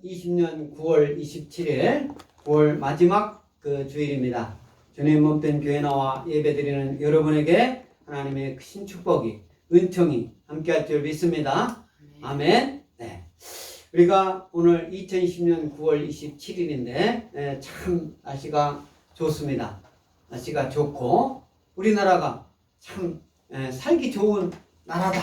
2020년 9월 27일 9월 마지막 그 주일입니다. 주님 몸된 교회 나와 예배드리는 여러분에게 하나님의 큰 축복이 은총이 함께할 줄 믿습니다. 아멘. 네. 우리가 오늘 2020년 9월 27일인데 참 날씨가 좋습니다. 날씨가 좋고 우리나라가 참 살기 좋은 나라다.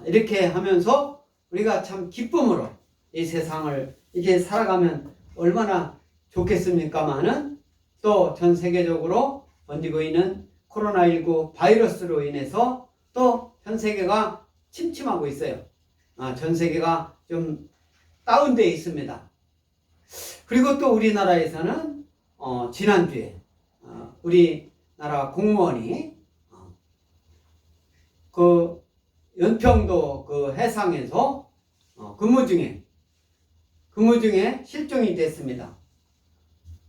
이렇게 하면서 우리가 참 기쁨으로 이 세상을 이렇게 살아가면 얼마나 좋겠습니까마는 또 전 세계적으로 번지고 있는 코로나19 바이러스로 인해서 또 전 세계가 침침하고 있어요. 전 세계가 좀 다운되어 있습니다. 그리고 또 우리나라에서는 지난주에 우리나라 공무원이 그 연평도 그 해상에서 근무 중에 실종이 됐습니다.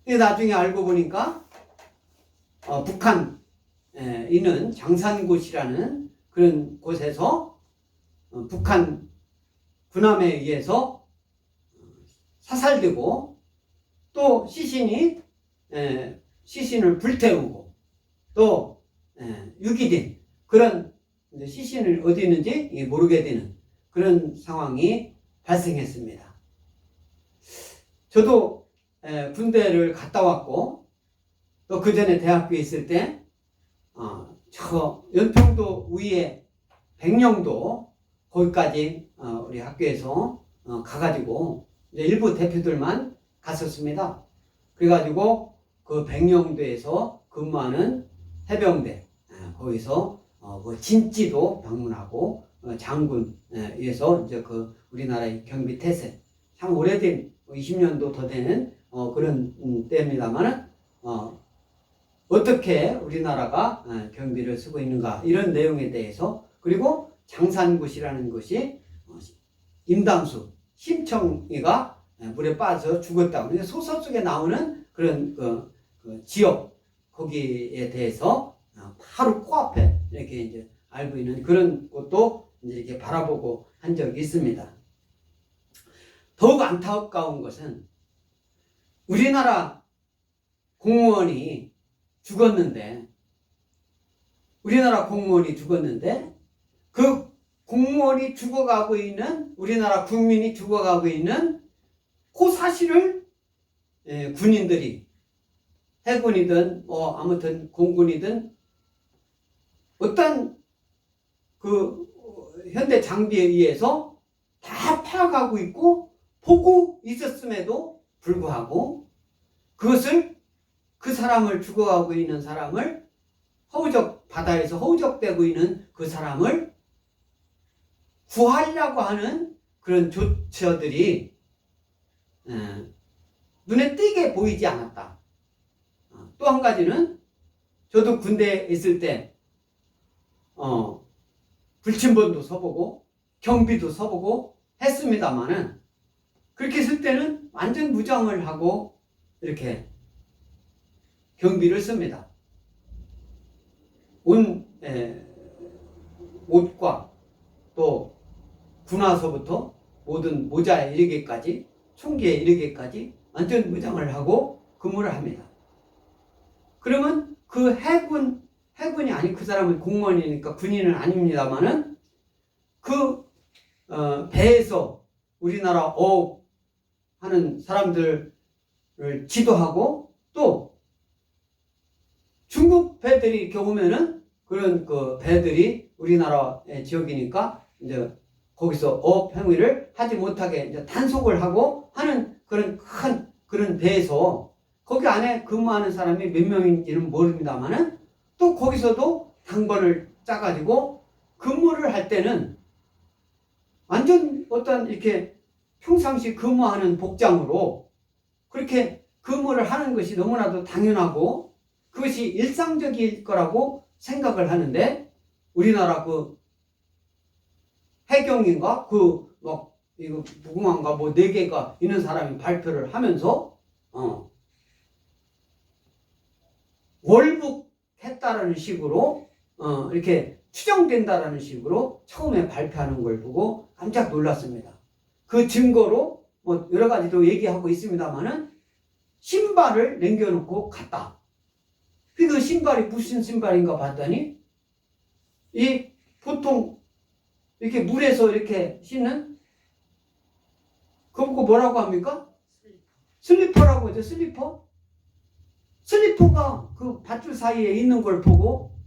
나중에 알고 보니까 북한에 있는 장산곶이라는 그런 곳에서 북한 군함에 의해서 사살되고 또 시신을 불태우고 또 유기된 그런 시신을 어디 있는지 모르게 되는 그런 상황이 발생했습니다. 저도 군대를 갔다 왔고 또 그 전에 대학교에 있을 때 저 연평도 위에 백령도 거기까지 우리 학교에서 가가지고 이제 일부 대표들만 갔었습니다. 그래가지고 그 백령도에서 근무하는 해병대 거기서 그 진지도 방문하고 장군에서 이제 그 우리나라의 경비 태세 참 오래된 20년도 더 되는 그런 때입니다만은 어떻게 우리나라가 경비를 쓰고 있는가 이런 내용에 대해서 그리고 장산곶이라는 것이 임담수 심청이가 물에 빠져 죽었다고 소설 속에 나오는 그런 그 지역 거기에 대해서 바로 코앞에 이렇게 이제 알고 있는 그런 것도 이제 이렇게 바라보고 한 적이 있습니다. 더욱 안타까운 것은 우리나라 공무원이 죽었는데 그 공무원이 죽어가고 있는 우리나라 국민이 죽어가고 있는 그 사실을 군인들이 해군이든 아무튼 공군이든 어떤 그 현대 장비에 의해서 다 파악하고 있고 보고 있었음에도 불구하고 그것을 그 사람을 죽어가고 있는 사람을 바다에서 허우적대고 있는 그 사람을 구하려고 하는 그런 조처들이 눈에 띄게 보이지 않았다. 또 한 가지는 저도 군대에 있을 때 불침번도 서보고 경비도 서보고 했습니다마는 그렇게 쓸 때는 완전 무장을 하고 이렇게 경비를 씁니다. 옷과 또 군화서부터 모든 모자에 이르기까지 총기에 이르기까지 완전 무장을 하고 근무를 합니다. 그러면 그 해군이 아닌 그 사람은 공무원이니까 군인은 아닙니다만은 그 배에서 우리나라 어업 하는 사람들을 지도하고 또 중국 배들이 이렇게 오면은 그런 그 배들이 우리나라의 지역이니까 이제 거기서 어업 행위를 하지 못하게 이제 단속을 하고 하는 그런 배에서 거기 안에 근무하는 사람이 몇 명인지는 모릅니다만은 또 거기서도 당번을 짜가지고 근무를 할 때는 완전 어떤 이렇게 평상시 근무하는 복장으로 그렇게 근무를 하는 것이 너무나도 당연하고 그것이 일상적일 거라고 생각을 하는데 우리나라 그 해경인가 이거 무궁화인가 4개가 있는 사람이 발표를 하면서 월북했다라는 식으로 이렇게 추정된다라는 식으로 처음에 발표하는 걸 보고 깜짝 놀랐습니다. 그 증거로 뭐 여러 가지도 얘기하고 있습니다만은 신발을 남겨놓고 갔다. 그 신발이 무슨 신발인가 봤더니 이 보통 이렇게 물에서 이렇게 신는 그거 뭐라고 합니까? 슬리퍼라고 하죠. 슬리퍼. 슬리퍼가 그 밧줄 사이에 있는 걸 보고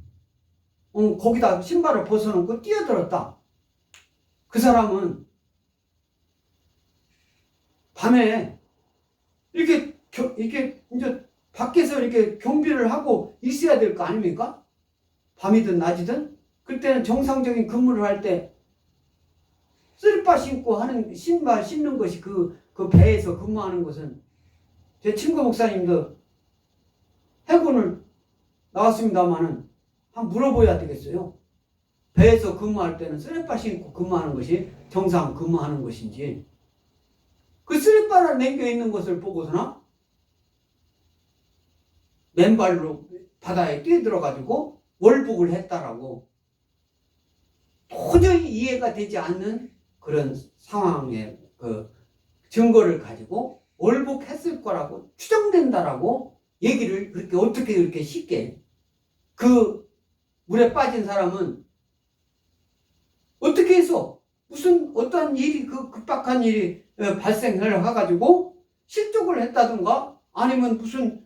거기다 신발을 벗어놓고 뛰어들었다. 그 사람은 밤에 이렇게 이제 밖에서 이렇게 경비를 하고 있어야 될 거 아닙니까? 밤이든 낮이든. 그때는 정상적인 근무를 할 때 슬리퍼 신고 하는 신발 신는 것이 그 배에서 근무하는 것은 제 친구 목사님도 해군을 나왔습니다만은 한번 물어봐야 되겠어요. 배에서 근무할 때는 슬리퍼 신고 근무하는 것이 정상 근무하는 것인지. 그 슬리퍼를 남겨 있는 것을 보고서나 맨발로 바다에 뛰어들어가지고 월북을 했다라고 도저히 이해가 되지 않는 그런 상황의 그 증거를 가지고 월북했을 거라고 추정된다라고 얘기를 그렇게 어떻게 그렇게 쉽게 그 물에 빠진 사람은 어떻게 해서 무슨 어떠한 일이 그 급박한 일이 발생을 해가지고 실족을 했다든가 아니면 무슨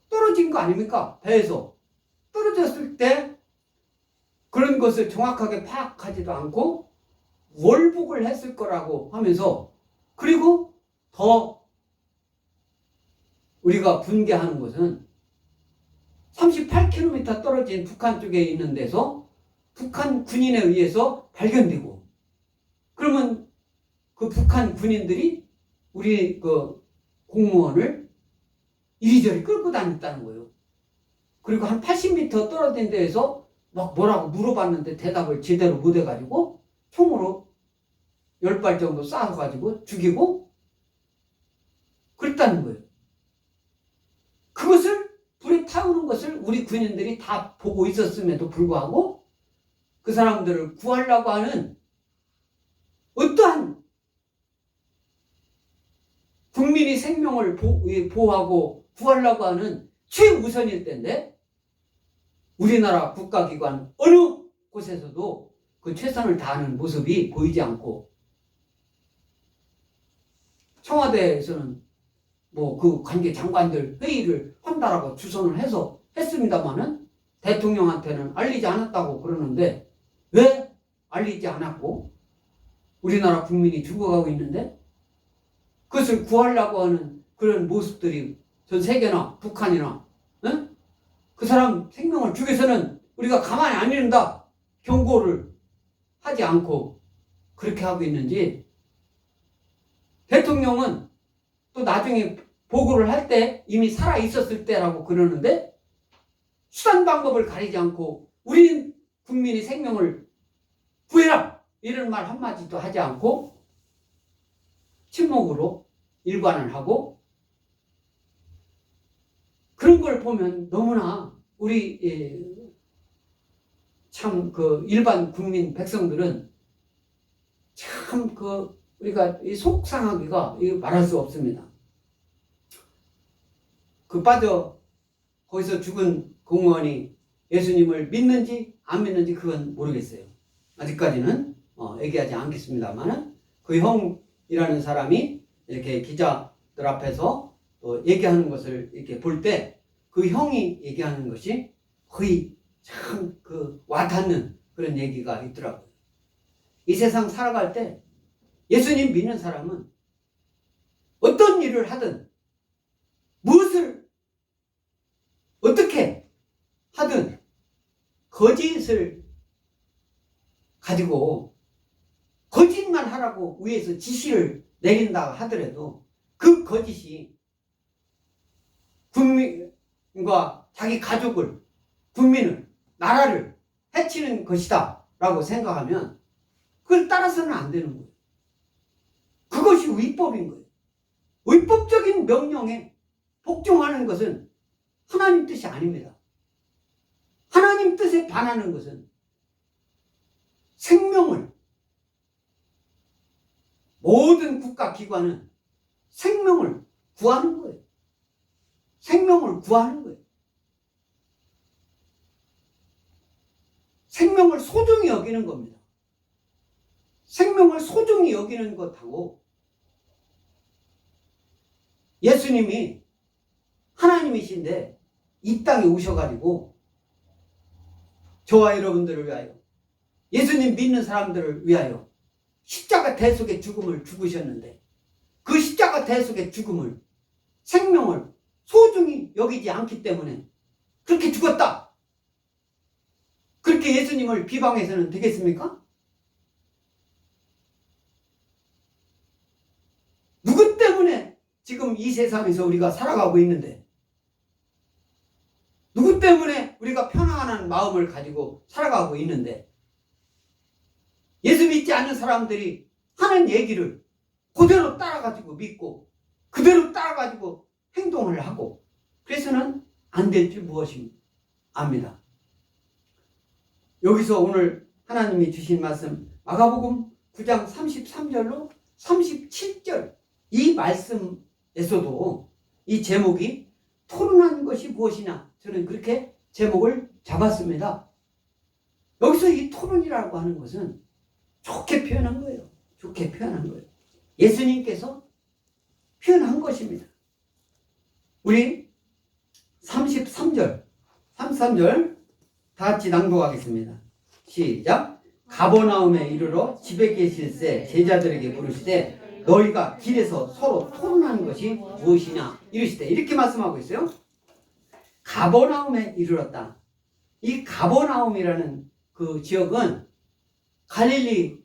떨어진 거 아닙니까? 배에서 떨어졌을 때 그런 것을 정확하게 파악하지도 않고 월북을 했을 거라고 하면서 그리고 더 우리가 분개하는 것은 38km 떨어진 북한 쪽에 있는 데서 북한 군인에 의해서 발견되고 그러면 그 북한 군인들이 우리 그 공무원을 이리저리 끌고 다녔다는 거예요. 그리고 한 80m 떨어진 데에서 막 뭐라고 물어봤는데 대답을 제대로 못 해가지고 총으로 10발 정도 쏴가지고 죽이고 그랬다는 거예요. 그것을 불에 타오르는 것을 우리 군인들이 다 보고 있었음에도 불구하고 그 사람들을 구하려고 하는 어떠한 국민의 생명을 보호하고 구하려고 하는 최우선일 때인데 우리나라 국가기관 어느 곳에서도 그 최선을 다하는 모습이 보이지 않고 청와대에서는 뭐 그 관계 장관들 회의를 한다라고 주선을 해서 했습니다마는 대통령한테는 알리지 않았다고 그러는데 왜 알리지 않았고 우리나라 국민이 죽어가고 있는데 그것을 구하려고 하는 그런 모습들이 전 세계나 북한이나 그 사람 생명을 죽여서는 우리가 가만히 안 있는다 경고를 하지 않고 그렇게 하고 있는지 대통령은 또 나중에 보고를 할 때 이미 살아 있었을 때라고 그러는데 수단 방법을 가리지 않고 우리 국민의 생명을 구해라 이런 말 한마디도 하지 않고 침묵으로 일관을 하고 그런 걸 보면 너무나 우리 참 그 일반 국민 백성들은 참 그 우리가 속상하기가 말할 수 없습니다. 그 빠져 거기서 죽은 공무원이 예수님을 믿는지 안 믿는지 그건 모르겠어요. 아직까지는 얘기하지 않겠습니다만은 그 형이라는 사람이 이렇게 기자들 앞에서 또 얘기하는 것을 이렇게 볼 때 그 형이 얘기하는 것이 거의 참 그 와닿는 그런 얘기가 있더라고요. 이 세상 살아갈 때 예수님 믿는 사람은 어떤 일을 하든 무엇을 어떻게 하든 거짓을 가지고 거짓만 하라고 위에서 지시를 내린다 하더라도 그 거짓이 국민과 자기 가족을 국민을 나라를 해치는 것이다 라고 생각하면 그걸 따라서는 안 되는 거예요. 그것이 위법인 거예요. 위법적인 명령에 복종하는 것은 하나님 뜻이 아닙니다. 하나님 뜻에 반하는 것은 생명을 모든 국가기관은 생명을 구하는 거예요. 생명을 구하는 거예요. 생명을 소중히 여기는 겁니다. 생명을 소중히 여기는 것하고 예수님이 하나님이신데 이 땅에 오셔가지고 저와 여러분들을 위하여, 예수님 믿는 사람들을 위하여 십자가 대속의 죽음을 죽으셨는데 그 십자가 대속의 죽음을, 생명을 소중히 여기지 않기 때문에 그렇게 죽었다, 그렇게 예수님을 비방해서는 되겠습니까? 누구 때문에 지금 이 세상에서 우리가 살아가고 있는데, 누구 때문에 우리가 편안한 마음을 가지고 살아가고 있는데, 예수 믿지 않는 사람들이 하는 얘기를 그대로 따라가지고 믿고 그대로 따라가지고 행동을 하고, 그래서는 안 될 줄 무엇인가 압니다. 여기서 오늘 하나님이 주신 말씀, 마가복음 9장 33절로 37절 이 말씀에서도 이 제목이 토론하는 것이 무엇이냐, 저는 그렇게 제목을 잡았습니다. 여기서 이 토론이라고 하는 것은 좋게 표현한 거예요. 좋게 표현한 거예요. 예수님께서 표현한 것입니다. 우리 33절 다 같이 낭독하겠습니다. 시작. 가버나움에 이르러 집에 계실새 제자들에게 물으시되 너희가 길에서 서로 토론하는 것이 무엇이냐 이르시되, 이렇게 말씀하고 있어요. 가버나움에 이르렀다. 이 가버나움이라는 그 지역은 갈릴리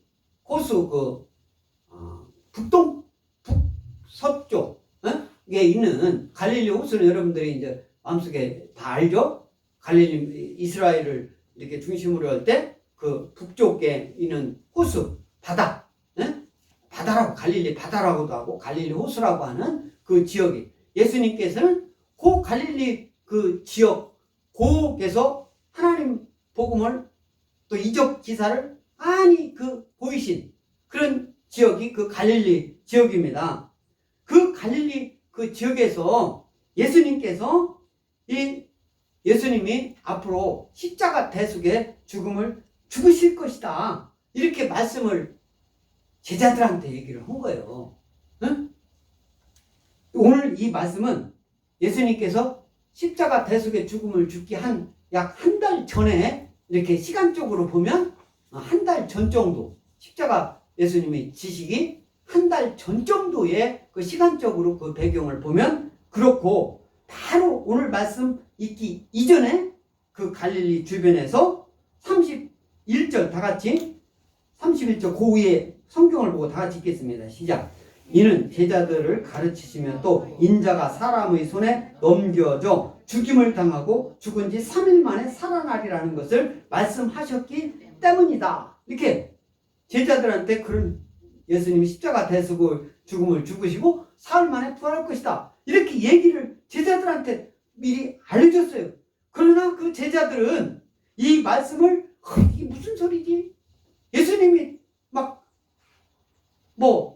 호수 북서쪽에 있는 갈릴리 호수는 여러분들이 이제 마음속에 다 알죠? 갈릴리, 이스라엘을 이렇게 중심으로 할 때 그 북쪽에 있는 호수, 바다, 바다라고, 갈릴리 바다라고도 하고 갈릴리 호수라고 하는 그 지역이, 예수님께서는 그 갈릴리 그 지역, 그에서 하나님 복음을 또 이적 기사를 많이 보이신 그런 지역이 그 갈릴리 지역입니다. 그 갈릴리 그 지역에서 예수님이 앞으로 십자가 대속의 죽음을 죽으실 것이다, 이렇게 말씀을 제자들한테 얘기를 한 거예요. 응? 오늘 이 말씀은 예수님께서 십자가 대속의 죽음을 죽기 약 한 달 전에, 이렇게 시간적으로 보면 한 달 전 정도, 십자가 예수님이 지시기 한 달 전 정도의 그 시간적으로 그 배경을 보면 그렇고, 바로 오늘 말씀 읽기 이전에 그 갈릴리 주변에서 31절 다 같이, 31절 그 위에 성경을 보고 다 같이 읽겠습니다. 시작. 이는 제자들을 가르치시며 또 인자가 사람의 손에 넘겨져 죽임을 당하고 죽은 지 3일 만에 살아나리라는 것을 말씀하셨기 때문이다. 이렇게 제자들한테 그런, 예수님이 십자가 대속을 죽음을 죽으시고 사흘 만에 부활할 것이다, 이렇게 얘기를 제자들한테 미리 알려줬어요. 그러나 그 제자들은 이 말씀을 이게 무슨 소리지? 예수님이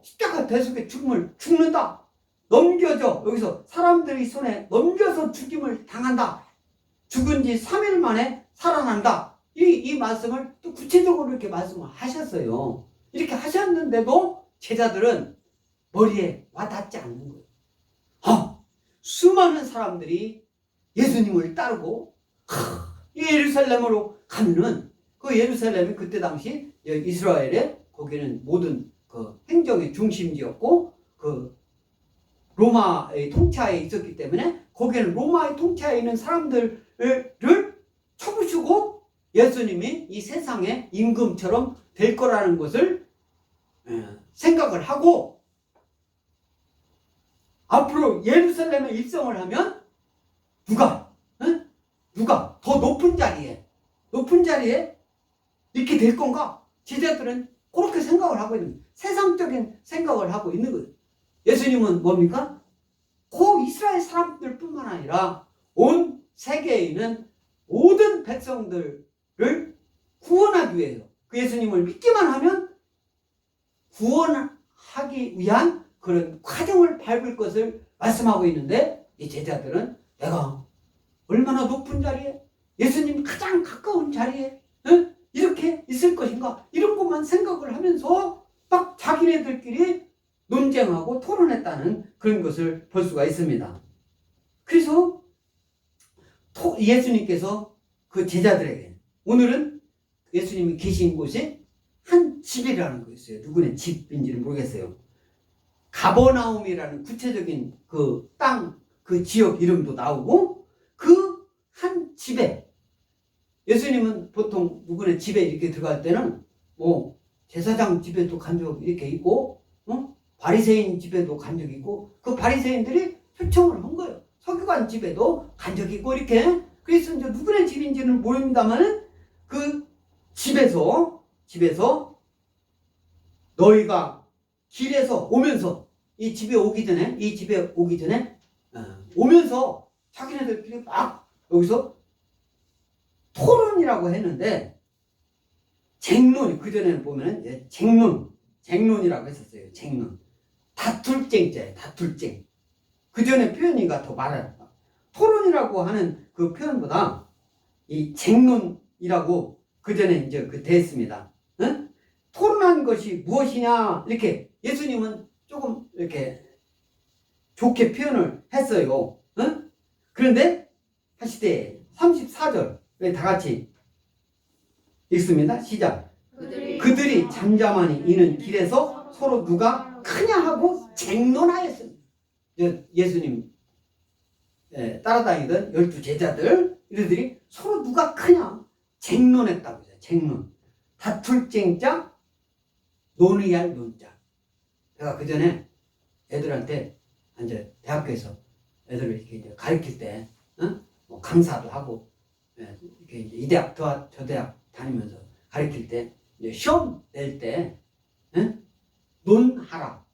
십자가 대속의 죽음을 죽는다, 넘겨져, 여기서 사람들이 손에 넘겨서 죽임을 당한다, 죽은 지 3일 만에 살아난다, 이 말씀을 또 구체적으로 이렇게 말씀을 하셨어요. 이렇게 하셨는데도 제자들은 머리에 와닿지 않는 거예요. 수많은 사람들이 예수님을 따르고 예루살렘으로 가면은, 그 예루살렘이 그때 당시 이스라엘의 거기는 모든 그 행정의 중심지였고 그 로마의 통치하에 있었기 때문에 거기는 로마의 통치하에 있는 사람들을 쳐부수고 예수님이 이 세상의 임금처럼 될 거라는 것을 생각을 하고, 앞으로 예루살렘에 입성을 하면 누가 더 높은 자리에 이렇게 될 건가? 제자들은 그렇게 생각을 하고 있는, 세상적인 생각을 하고 있는 거예요. 예수님은 뭡니까? 그 이스라엘 사람들뿐만 아니라 온 세계에 있는 모든 백성들을 구원하기 위해서, 그 예수님을 믿기만 하면 구원할 하기 위한 그런 과정을 밟을 것을 말씀하고 있는데, 이 제자들은 내가 얼마나 높은 자리에, 예수님 가장 가까운 자리에 이렇게 있을 것인가, 이런 것만 생각을 하면서 막 자기네들끼리 논쟁하고 토론했다는 그런 것을 볼 수가 있습니다. 그래서 예수님께서 그 제자들에게, 오늘은 예수님이 계신 곳이 한 집이라는 거였어요. 누구네 집인지는 모르겠어요. 가버나움이라는 구체적인 그 땅, 그 지역 이름도 나오고, 그 한 집에, 예수님은 보통 누구네 집에 이렇게 들어갈 때는 뭐 제사장 집에도 간 적 이렇게 있고, 바리새인 집에도 간 적이 있고, 그 바리새인들이 초청을 한 거예요. 서기관 집에도 간 적이 있고, 이렇게. 그래서 이제 누구네 집인지는 모릅니다만, 그 집에서 너희가 길에서 오면서, 이 집에 오기 전에 오면서 자기네들끼리 막 여기서 토론이라고 했는데, 쟁론, 그전에는 보면은 쟁론이라고 했었어요. 쟁론. 다툴 쟁자예요. 다툴 쟁. 그전에 표현이가 더 많아요. 토론이라고 하는 그 표현보다 이 쟁론이라고 그전에 이제 됐습니다. 응? 토론한 것이 무엇이냐, 이렇게 예수님은 조금 이렇게 좋게 표현을 했어요. 응? 그런데 하시되 34절 다 같이 읽습니다. 시작. 그들이 잠잠하니 이는 길에서 서로 누가 크냐 하고 쟁론하였습니다. 예수님 따라다니던 12 제자들, 이들이 서로 누가 크냐 쟁론했다고 해요. 쟁론. 다툴 쟁자, 논의할 논자. 내가 그 전에 애들한테 이제 대학교에서 애들을 이렇게 가르칠 때, 뭐 강사도 하고, 이렇게 이제 이 대학 저 대학 다니면서 가르칠 때, 이제 시험 낼 때, 논하라.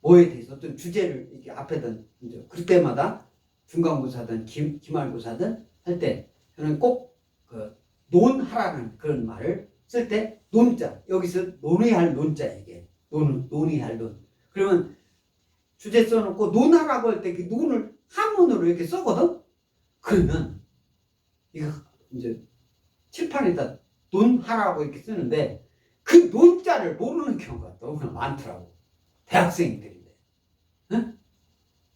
뭐에 대해서 어떤 주제를 이렇게 앞에든 이제 그때마다 중간고사든 기말고사든 할 때 저는 꼭 그 논하라는 그런 말을 쓸 때 논자, 여기서 논의할 논자, 이게 논의할 논. 그러면 주제 써놓고 논하라고 할 때 그 논을 한문으로 이렇게 써거든. 그러면 이거 이제 칠판에다 논하라고 이렇게 쓰는데 그 논자를 모르는 경우가 너무나 많더라고. 대학생들인데. 응?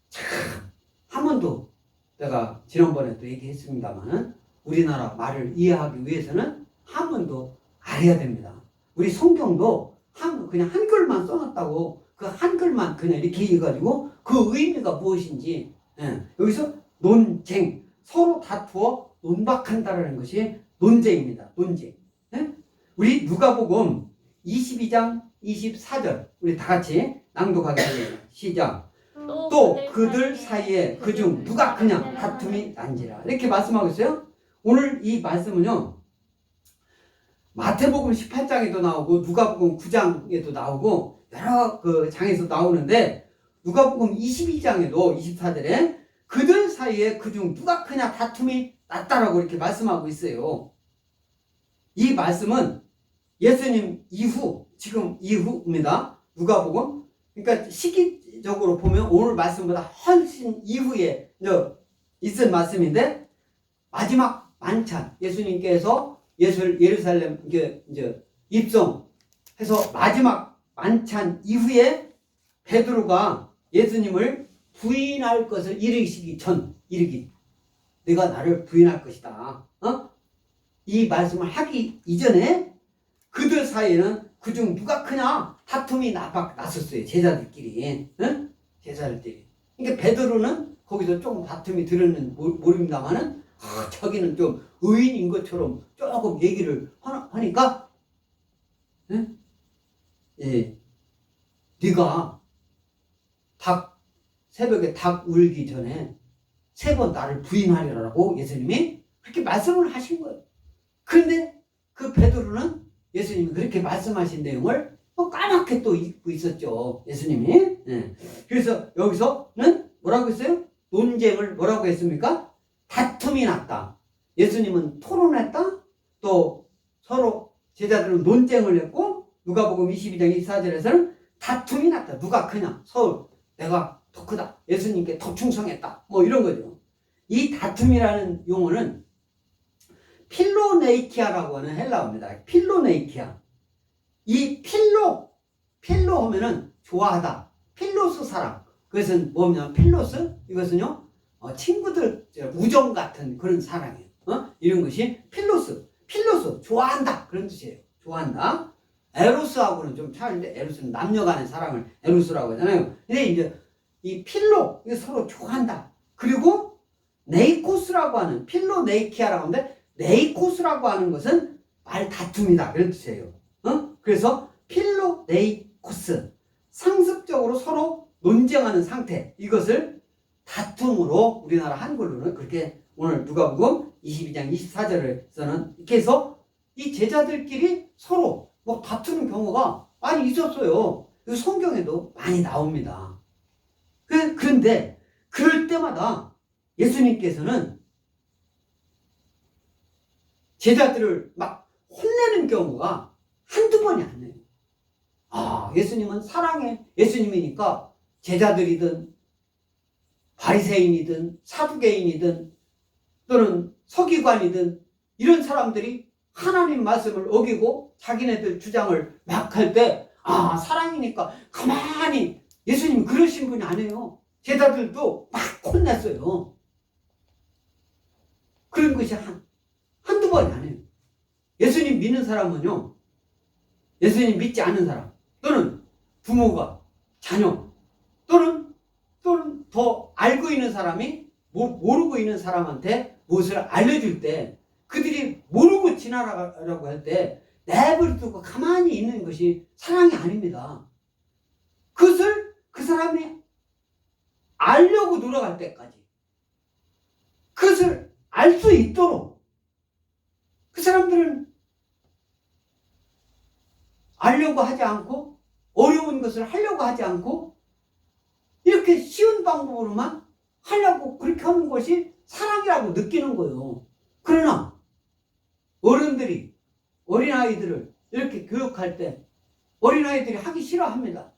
참, 한 번도 내가 지난번에도 얘기했습니다만은, 우리나라 말을 이해하기 위해서는 한문도 알아야 됩니다. 우리 성경도 그냥 한글만 써놨다고 그 한글만 그냥 이렇게 해가지고 그 의미가 무엇인지, 여기서 논쟁, 서로 다투어 논박한다라는 것이 논쟁입니다. 논쟁. 우리 누가복음 22장 24절 우리 다 같이 낭독하겠습니다. 시작. 또 그들 사이에 그중 누가 크냐 다툼이 난지라, 이렇게 말씀하고 있어요. 오늘 이 말씀은요, 마태복음 18장에도 나오고 누가복음 9장에도 나오고 여러 그 장에서 나오는데, 누가복음 22장에도 24절에 그들 사이에 그중 누가 크냐 다툼이 났다라고 이렇게 말씀하고 있어요. 이 말씀은 예수님 이후, 지금 이후입니다. 누가복음. 그러니까 시기적으로 보면 오늘 말씀보다 훨씬 이후에 있은 말씀인데, 마지막 만찬, 예수님께서 예루살렘 이제 입성해서 마지막 만찬 이후에 베드로가 예수님을 부인할 것을 이르기 전, 내가 나를 부인할 것이다. 이 말씀을 하기 이전에 그들 사이에는 그중 누가 크냐 다툼이 났었어요. 제자들끼리. 제자들끼리. 그러니까 베드로는 거기서 조금 다툼이 들었는 모릅니다만은, 자기는 좀 의인인 것처럼 조금 얘기를 하니까, 네가 새벽에 닭 울기 전에 3번 나를 부인하리라고 예수님이 그렇게 말씀을 하신 거예요. 그런데 그 베드로는 예수님이 그렇게 말씀하신 내용을 까맣게 또 잊고 있었죠. 예수님이. 그래서 여기서는 뭐라고 했어요? 논쟁을 뭐라고 했습니까? 다툼이 났다. 예수님은 토론했다. 또 서로 제자들은 논쟁을 했고, 누가복음 22장 24절에서는 다툼이 났다. 누가 크냐? 서울. 내가 더 크다. 예수님께 더 충성했다. 뭐 이런 거죠. 이 다툼이라는 용어는 필로네이키아라고 하는 헬라어입니다. 필로네이키아. 이 필로 하면은 좋아하다. 필로스 사랑. 그것은 뭐냐면 필로스? 이것은요, 친구들, 우정 같은 그런 사랑이에요. 이런 것이 필로스. 좋아한다. 그런 뜻이에요. 좋아한다. 에로스하고는 좀 차이인데, 에로스는 남녀 간의 사랑을 에로스라고 하잖아요. 근데 이제 이 필로, 이거 서로 좋아한다. 그리고 네이코스라고 하는, 필로네이키아라고 하는데, 네이코스라고 하는 것은 말 다툼이다. 그런 뜻이에요. 그래서 필로네이코스. 상습적으로 서로 논쟁하는 상태. 이것을 다툼으로 우리나라 한글로는 그렇게 오늘 누가복음 22장 24절에서는 이렇게 해서 이 제자들끼리 서로 뭐 다투는 경우가 많이 있었어요. 성경에도 많이 나옵니다. 그런데 그럴 때마다 예수님께서는 제자들을 막 혼내는 경우가 한두 번이 아니에요. 예수님은 사랑의 예수님이니까 제자들이든 바리새인이든 사두개인이든 또는 서기관이든 이런 사람들이 하나님 말씀을 어기고 자기네들 주장을 막 할 때 사랑이니까 가만히 예수님 그러신 분이 아니에요. 제자들도 막 혼냈어요. 그런 것이 한두 번이 아니에요. 예수님 믿는 사람은요, 예수님 믿지 않는 사람 또는 부모가 자녀 또는 더 알고 있는 사람이 모르고 있는 사람한테 무엇을 알려줄 때 그들이 모르고 지나가라고 할 때 내버려두고 가만히 있는 것이 사랑이 아닙니다. 그것을 그 사람이 알려고 노력할 때까지 그것을 알 수 있도록 그 사람들은 알려고 하지 않고 어려운 것을 하려고 하지 않고 이렇게 쉬운 방법으로만 하려고 그렇게 하는 것이 사랑이라고 느끼는 거예요. 그러나 어른들이 어린아이들을 이렇게 교육할 때 어린아이들이 하기 싫어합니다.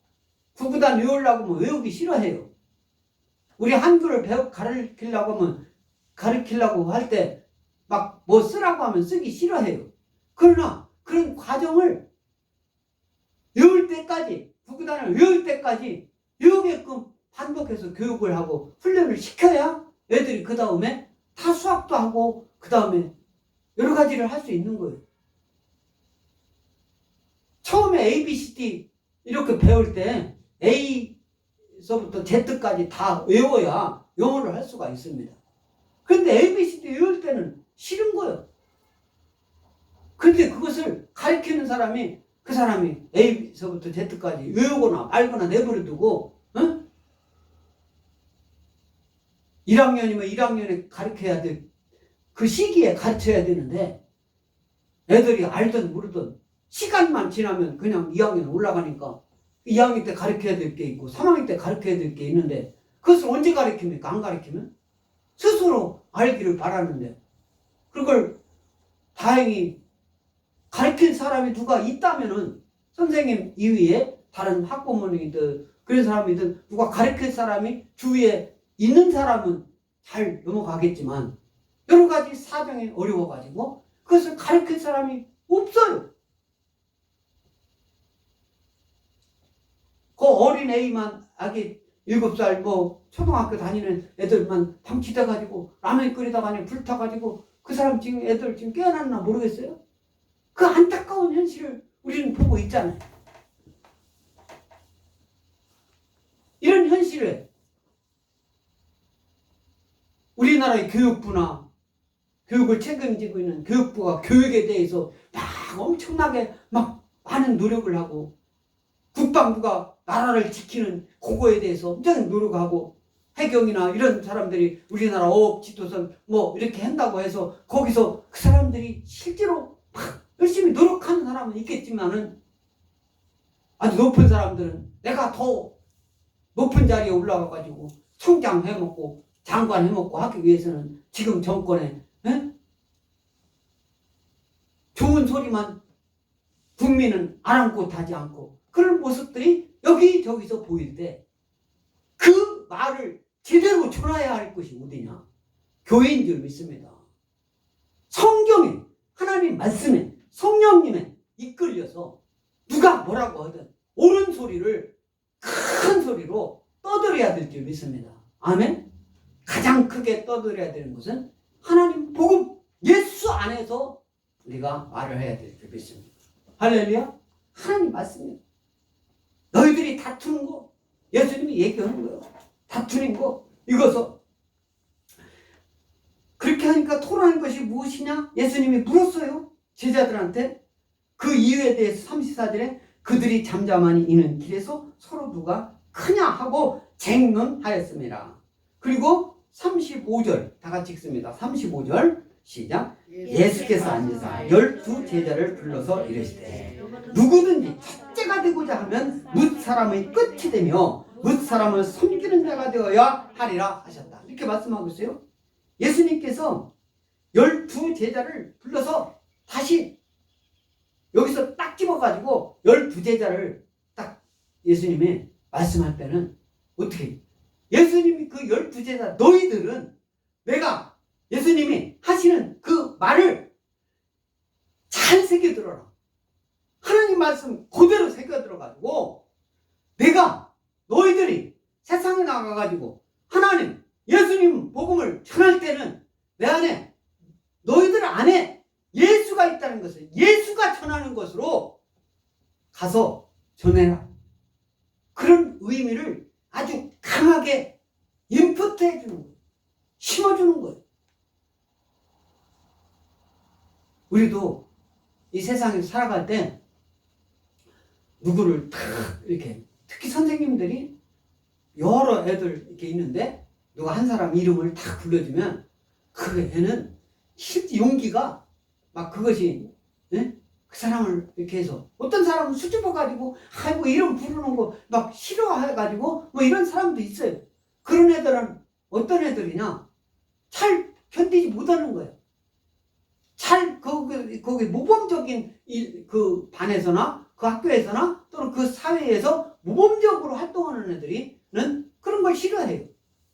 구구단 외우려고 하면 외우기 싫어해요. 우리 한글을 가르치려고 할 때 막 뭐 쓰라고 하면 쓰기 싫어해요. 그러나 그런 과정을 외울 때까지, 구구단을 외울 때까지 외우게끔 반복해서 교육을 하고 훈련을 시켜야 애들이 그 다음에 다 수학도 하고 그 다음에 여러 가지를 할 수 있는 거예요. 처음에 ABCD 이렇게 배울 때 A서부터 Z까지 다 외워야 영어를 할 수가 있습니다. 그런데 ABCD 외울 때는 싫은 거예요. 그런데 그것을 가르치는 사람이 그 사람이 A서부터 Z까지 외우거나 말거나 내버려두고 1학년이면 1학년에 가르쳐야 될 그 시기에 가르쳐야 되는데 애들이 알든 모르든 시간만 지나면 그냥 2학년 올라가니까 2학년 때 가르쳐야 될 게 있고 3학년 때 가르쳐야 될 게 있는데 그것을 언제 가르칩니까? 안 가르치면? 스스로 알기를 바라는데 그걸 다행히 가르칠 사람이 누가 있다면은 선생님 이외에 다른 학부모님이든 그런 사람이든 누가 가르칠 사람이 주위에 있는 사람은 잘 넘어가겠지만 여러 가지 사정이 어려워가지고 그것을 가르칠 사람이 없어요. 그 어린 애만 아기 7살 뭐 초등학교 다니는 애들만 방치돼가지고 라면 끓이다가 불타가지고 그 사람 지금 애들 지금 깨어났나 모르겠어요. 그 안타까운 현실을 우리는 보고 있잖아요. 이런 현실에 우리나라의 교육부나 교육을 책임지고 있는 교육부가 교육에 대해서 막 엄청나게 막 많은 노력을 하고 국방부가 나라를 지키는 그거에 대해서 엄청 노력하고 해경이나 이런 사람들이 우리나라 어업 지도선 뭐 이렇게 한다고 해서 거기서 그 사람들이 실제로 막 열심히 노력하는 사람은 있겠지만은 아주 높은 사람들은 내가 더 높은 자리에 올라가가지고 총장 해먹고 장관 해먹고 하기 위해서는 지금 정권에 좋은 소리만 국민은 아랑곳하지 않고 그런 모습들이 여기저기서 보일 때 그 말을 제대로 전해야 할 것이 어디냐? 교회인 줄 믿습니다. 성경에, 하나님 말씀에, 성령님에 이끌려서 누가 뭐라고 하든 옳은 소리를 큰 소리로 떠들어야 될 줄 믿습니다. 아멘? 가장 크게 떠들어야 되는 것은 하나님 복음, 예수 안에서 우리가 말을 해야 될 줄 믿습니다. 할렐루야? 하나님 말씀입니다. 너희들이 다투는 거, 예수님이 얘기하는 거예요. 다투는 거, 이것을 그렇게 하니까 토론한 것이 무엇이냐? 예수님이 물었어요. 제자들한테. 그 이유에 대해서 34절에 그들이 잠잠하니 이는 길에서 서로 누가 크냐 하고 쟁론하였습니다. 그리고 35절 다 같이 읽습니다. 35절 시작. 예수께서 앉으사 12 제자를 불러서 이르시되 누구든지 첫째가 되고자 하면 뭇 사람의 끝이 되며 뭇 사람을 섬기는 자가 되어야 하리라 하셨다. 이렇게 말씀하고 있어요. 예수님께서 12 제자를 불러서 다시 여기서 딱 집어가지고 12 제자를 딱 예수님이 말씀할 때는 어떻게 예수님이 그 12 제자 너희들은 내가 예수님이 하시는 그 말을 잘 새겨들어라. 하나님 말씀 그대로 새겨들어가지고 내가 너희들이 세상에 나가가지고 하나님 예수님 복음을 전할 때는 내 안에 너희들 안에 예수가 있다는 것을 예수가 전하는 것으로 가서 전해라. 그런 의미를 아주 강하게 인풋해 주는 거예요. 심어주는 거예요. 우리도 이 세상에서 살아갈 때 누구를 탁 이렇게 특히 선생님들이 여러 애들 이렇게 있는데 누가 한 사람 이름을 탁 불러주면 그 애는 실제 용기가 막 그것이 예? 그 사람을 이렇게 해서 어떤 사람은 수줍어가지고 아이고 이름 부르는 거 막 싫어해가지고 뭐 이런 사람도 있어요. 그런 애들은 어떤 애들이냐 잘 견디지 못하는 거예요. 잘 거기 모범적인 그 반에서나 그 학교에서나 또는 그 사회에서 모범적으로 활동하는 애들이는 그런 걸 싫어해요.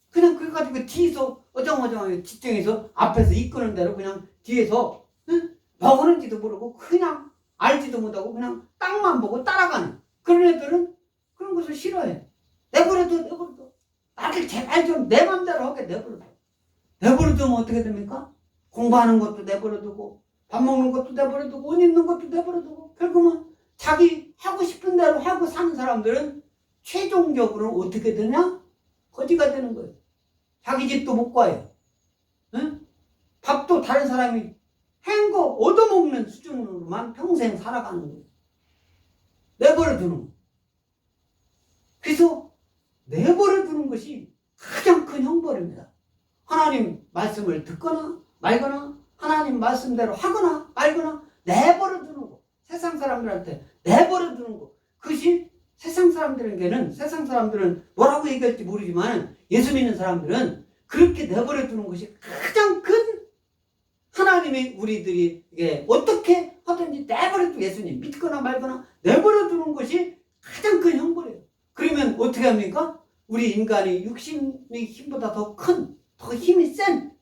그냥 그래가지고 뒤에서 어정어정하게 집중해서 앞에서 이끄는 대로 그냥 뒤에서 응? 뭐 하는지도 모르고 그냥 알지도 못하고 그냥 땅만 보고 따라가는 그런 애들은 그런 것을 싫어해. 내버려둬. 나를 제발 좀 내 맘대로 하게 내버려둬. 내버려두면 어떻게 됩니까? 공부하는 것도 내버려두고 밥 먹는 것도 내버려두고 옷 입는 것도 내버려두고 결국은 자기 하고 싶은 대로 하고 사는 사람들은 최종적으로 어떻게 되냐? 거지가 되는 거예요. 자기 집도 못 가요. 응? 밥도 다른 사람이 한 거 얻어먹는 수준으로만 평생 살아가는 거예요. 내버려두는 거예요. 그래서 내버려두는 것이 가장 큰 형벌입니다. 하나님 말씀을 듣거나 말거나 하나님 말씀대로 하거나 말거나 내버려두는 거. 세상 사람들한테 내버려두는 거. 그것이 세상 사람들에게는 세상 사람들은 뭐라고 얘기할지 모르지만 예수 믿는 사람들은 그렇게 내버려두는 것이 가장 큰 하나님이 우리들이 어떻게 하든지 내버려두고 예수님 믿거나 말거나 내버려두는 것이 가장 큰 형벌이에요. 그러면 어떻게 합니까? 우리 인간이 육신의 힘보다 더 큰, 더 힘이 센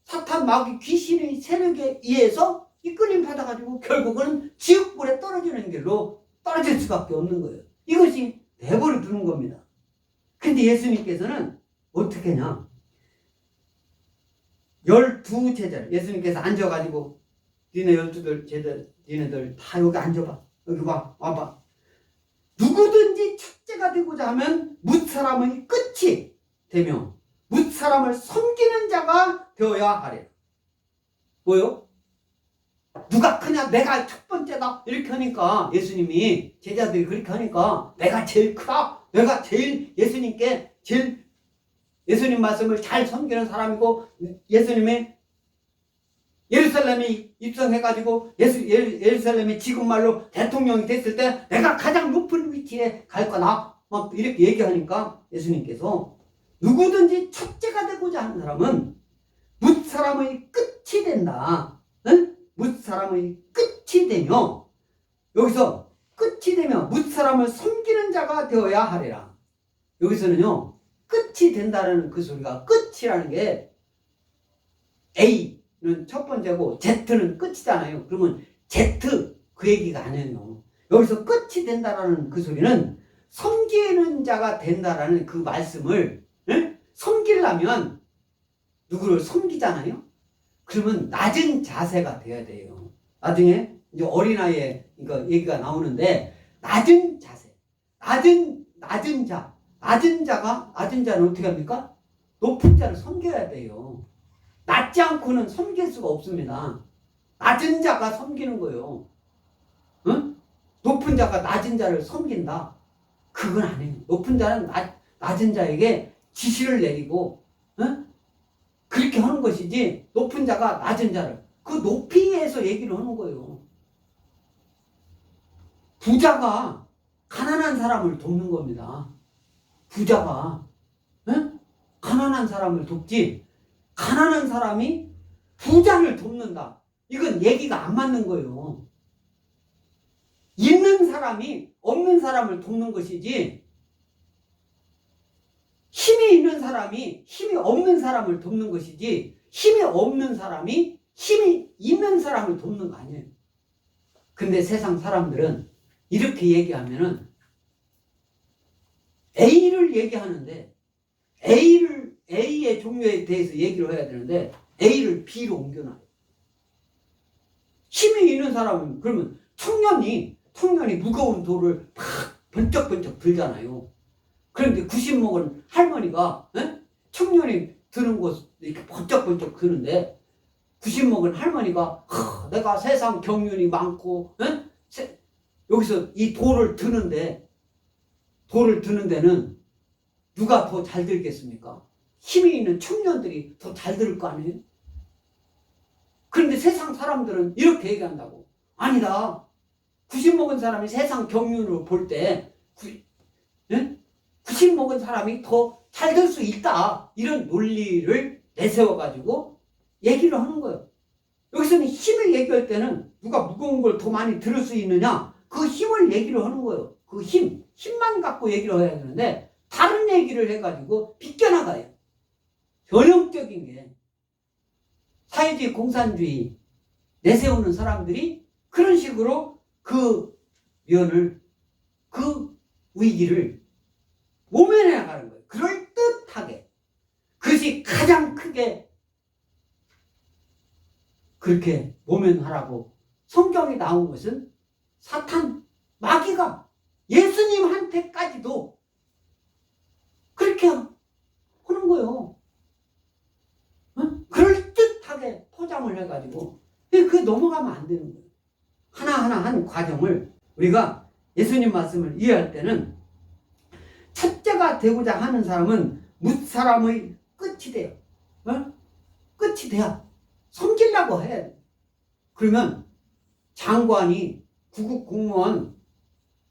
사탄 마귀 귀신의 세력에 의해서 이끌림 받아가지고 결국은 지옥불에 떨어지는 길로 떨어질 수밖에 없는 거예요. 이것이 내버려 두는 겁니다. 근데 예수님께서는 어떻게 하냐? 12 제자를 예수님께서 앉아가지고 니네 12 제자 니네들 다 여기 앉아봐. 여기 와봐. 누구든지 첫째가 되고자 하면 뭇 사람의 끝이 되며 뭇 사람을 섬기는 자가 되어야 하리라. 뭐요? 누가 크냐? 내가 첫 번째다. 이렇게 하니까 예수님이 제자들이 그렇게 하니까 내가 제일 크다. 내가 제일 예수님께 제일 예수님 말씀을 잘 섬기는 사람이고 예수님의 예루살렘에 입성해가지고 예루살렘이 지금 말로 대통령이 됐을 때 내가 가장 높은 위치에 갈 거다. 막 이렇게 얘기하니까 예수님께서 누구든지 첫째가 되고자 하는 사람은 뭇 사람의 끝이 된다. 응? 뭇 사람의 끝이 되며 여기서 끝이 되면 뭇사람을 섬기는 자가 되어야 하리라. 여기서는요, 끝이 된다는 그 소리가, 끝이라는 게 A는 첫 번째고 Z는 끝이잖아요. 그러면 Z 그 얘기가 아니에요. 여기서 끝이 된다라는 그 소리는 섬기는 자가 된다라는 그 말씀을, 섬기려면 누구를 섬기잖아요. 그러면 낮은 자세가 돼야 돼요. 나중에 이제 어린아이의 얘기가 나오는데, 낮은 자세, 낮은 자는 어떻게 합니까? 높은 자를 섬겨야 돼요. 낮지 않고는 섬길 수가 없습니다. 낮은 자가 섬기는 거예요. 응? 높은 자가 낮은 자를 섬긴다. 그건 아니에요. 높은 자는 낮은 자에게 지시를 내리고, 응? 그렇게 하는 것이지, 높은 자가 낮은 자를, 그 높이에서 얘기를 하는 거예요. 부자가 가난한 사람을 돕는 겁니다. 부자가, 응? 가난한 사람을 돕지, 가난한 사람이 부자를 돕는다. 이건 얘기가 안 맞는 거예요. 있는 사람이 없는 사람을 돕는 것이지, 힘이 있는 사람이 힘이 없는 사람을 돕는 것이지, 힘이 없는 사람이 힘이 있는 사람을 돕는 거 아니에요. 근데 세상 사람들은 이렇게 얘기하면은 A를 얘기하는데, A의 종류에 대해서 얘기를 해야 되는데 A를 B로 옮겨놔요. 힘이 있는 사람은, 그러면 청년이 무거운 돌을 팍 번쩍번쩍 들잖아요. 그런데 90 먹은 할머니가, 청년이 드는 곳 이렇게 번쩍번쩍 드는데, 90 먹은 할머니가 내가 세상 경륜이 많고, 여기서 이 돌을 드는 데는 누가 더 잘 들겠습니까? 힘이 있는 청년들이 더 잘 들을 거 아니에요? 그런데 세상 사람들은 이렇게 얘기한다고. 아니다. 90 먹은 사람이 세상 경륜으로 볼 때 90 먹은 사람이 더 잘 들 수 있다. 이런 논리를 내세워가지고 얘기를 하는 거예요. 여기서는 힘을 얘기할 때는 누가 무거운 걸 더 많이 들을 수 있느냐, 그 힘을 얘기를 하는 거예요. 그 힘만 갖고 얘기를 해야 되는데 다른 얘기를 해가지고 비껴나가요. 전형적인 게 사회주의 공산주의 내세우는 사람들이 그런 식으로 그 면을, 그 위기를 모면해 나가는 거예요. 그럴듯하게. 그것이 가장 크게 그렇게 모면하라고 성경에 나온 것은 사탄, 마귀가 예수님한테까지도 그렇게 하는 거예요. 그럴듯하게 포장을 해가지고 그게 넘어가면 안 되는 거예요. 하나하나 한 과정을 우리가 예수님 말씀을 이해할 때는, 첫째가 되고자 하는 사람은 뭇사람의 끝이 돼요. 끝이 돼야 섬기려고 해. 그러면 장관이 구급 공무원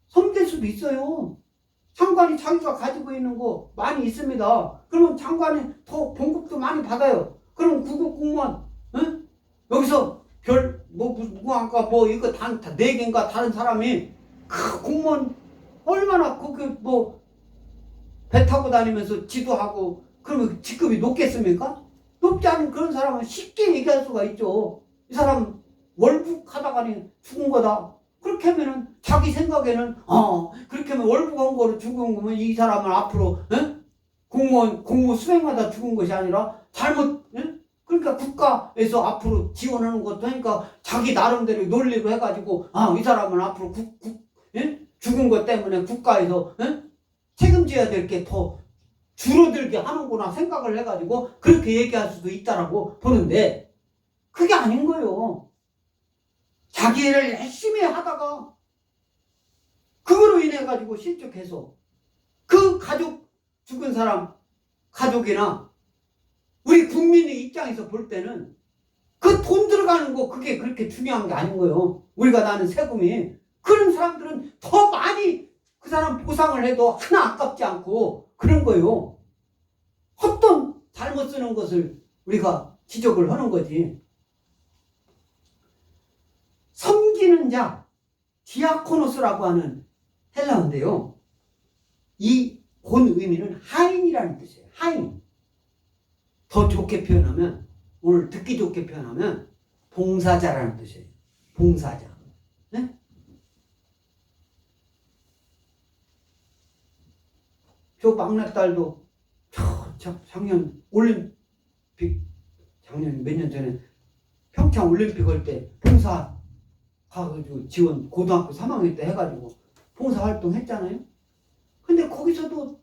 섬길 수도 있어요. 장관이 자기가 가지고 있는 거 많이 있습니다. 그러면 장관이 더 봉급도 많이 받아요. 그럼 구급 공무원, 여기서 아까 이거 다 4개인가 다른 사람이 공무원 얼마나 배 타고 다니면서 지도하고, 그러면 직급이 높겠습니까? 높지 않은 그런 사람은 쉽게 얘기할 수가 있죠. 이 사람 월북하다가니 죽은 거다. 그렇게 하면은 자기 생각에는 그렇게 하면 월북한 거로 죽은 거면 이 사람은 앞으로 공무 수행하다 죽은 것이 아니라 잘못, 그러니까 국가에서 앞으로 지원하는 것도 하니까 자기 나름대로 논리로 해가지고 이 사람은 앞으로 죽은 것 때문에 국가에서 책임져야 될 게 더 줄어들게 하는구나 생각을 해가지고 그렇게 얘기할 수도 있다라고 보는데, 그게 아닌 거예요. 자기 일을 열심히 하다가 그거로 인해 가지고 실족해서 그 죽은 사람 가족이나 우리 국민의 입장에서 볼 때는 그 돈 들어가는 거 그게 그렇게 중요한 게 아닌 거예요. 우리가 나는 세금이, 그런 사람들은 더 많이 그 사람 보상을 해도 하나 아깝지 않고 그런 거예요. 헛돈 잘못 쓰는 것을 우리가 지적을 하는 거지. 섬기는 자, 디아코노스라고 하는 헬라어인데요. 이 본 의미는 하인이라는 뜻이에요. 하인. 더 좋게 표현하면, 오늘 듣기 좋게 표현하면 봉사자라는 뜻이에요. 봉사자. 네? 저 막내딸도 작년 올림픽, 작년 몇 년 전에 평창 올림픽 할 때 봉사 가가지고 지원 고등학교 3학년 때 해가지고 봉사 활동 했잖아요. 근데 거기서도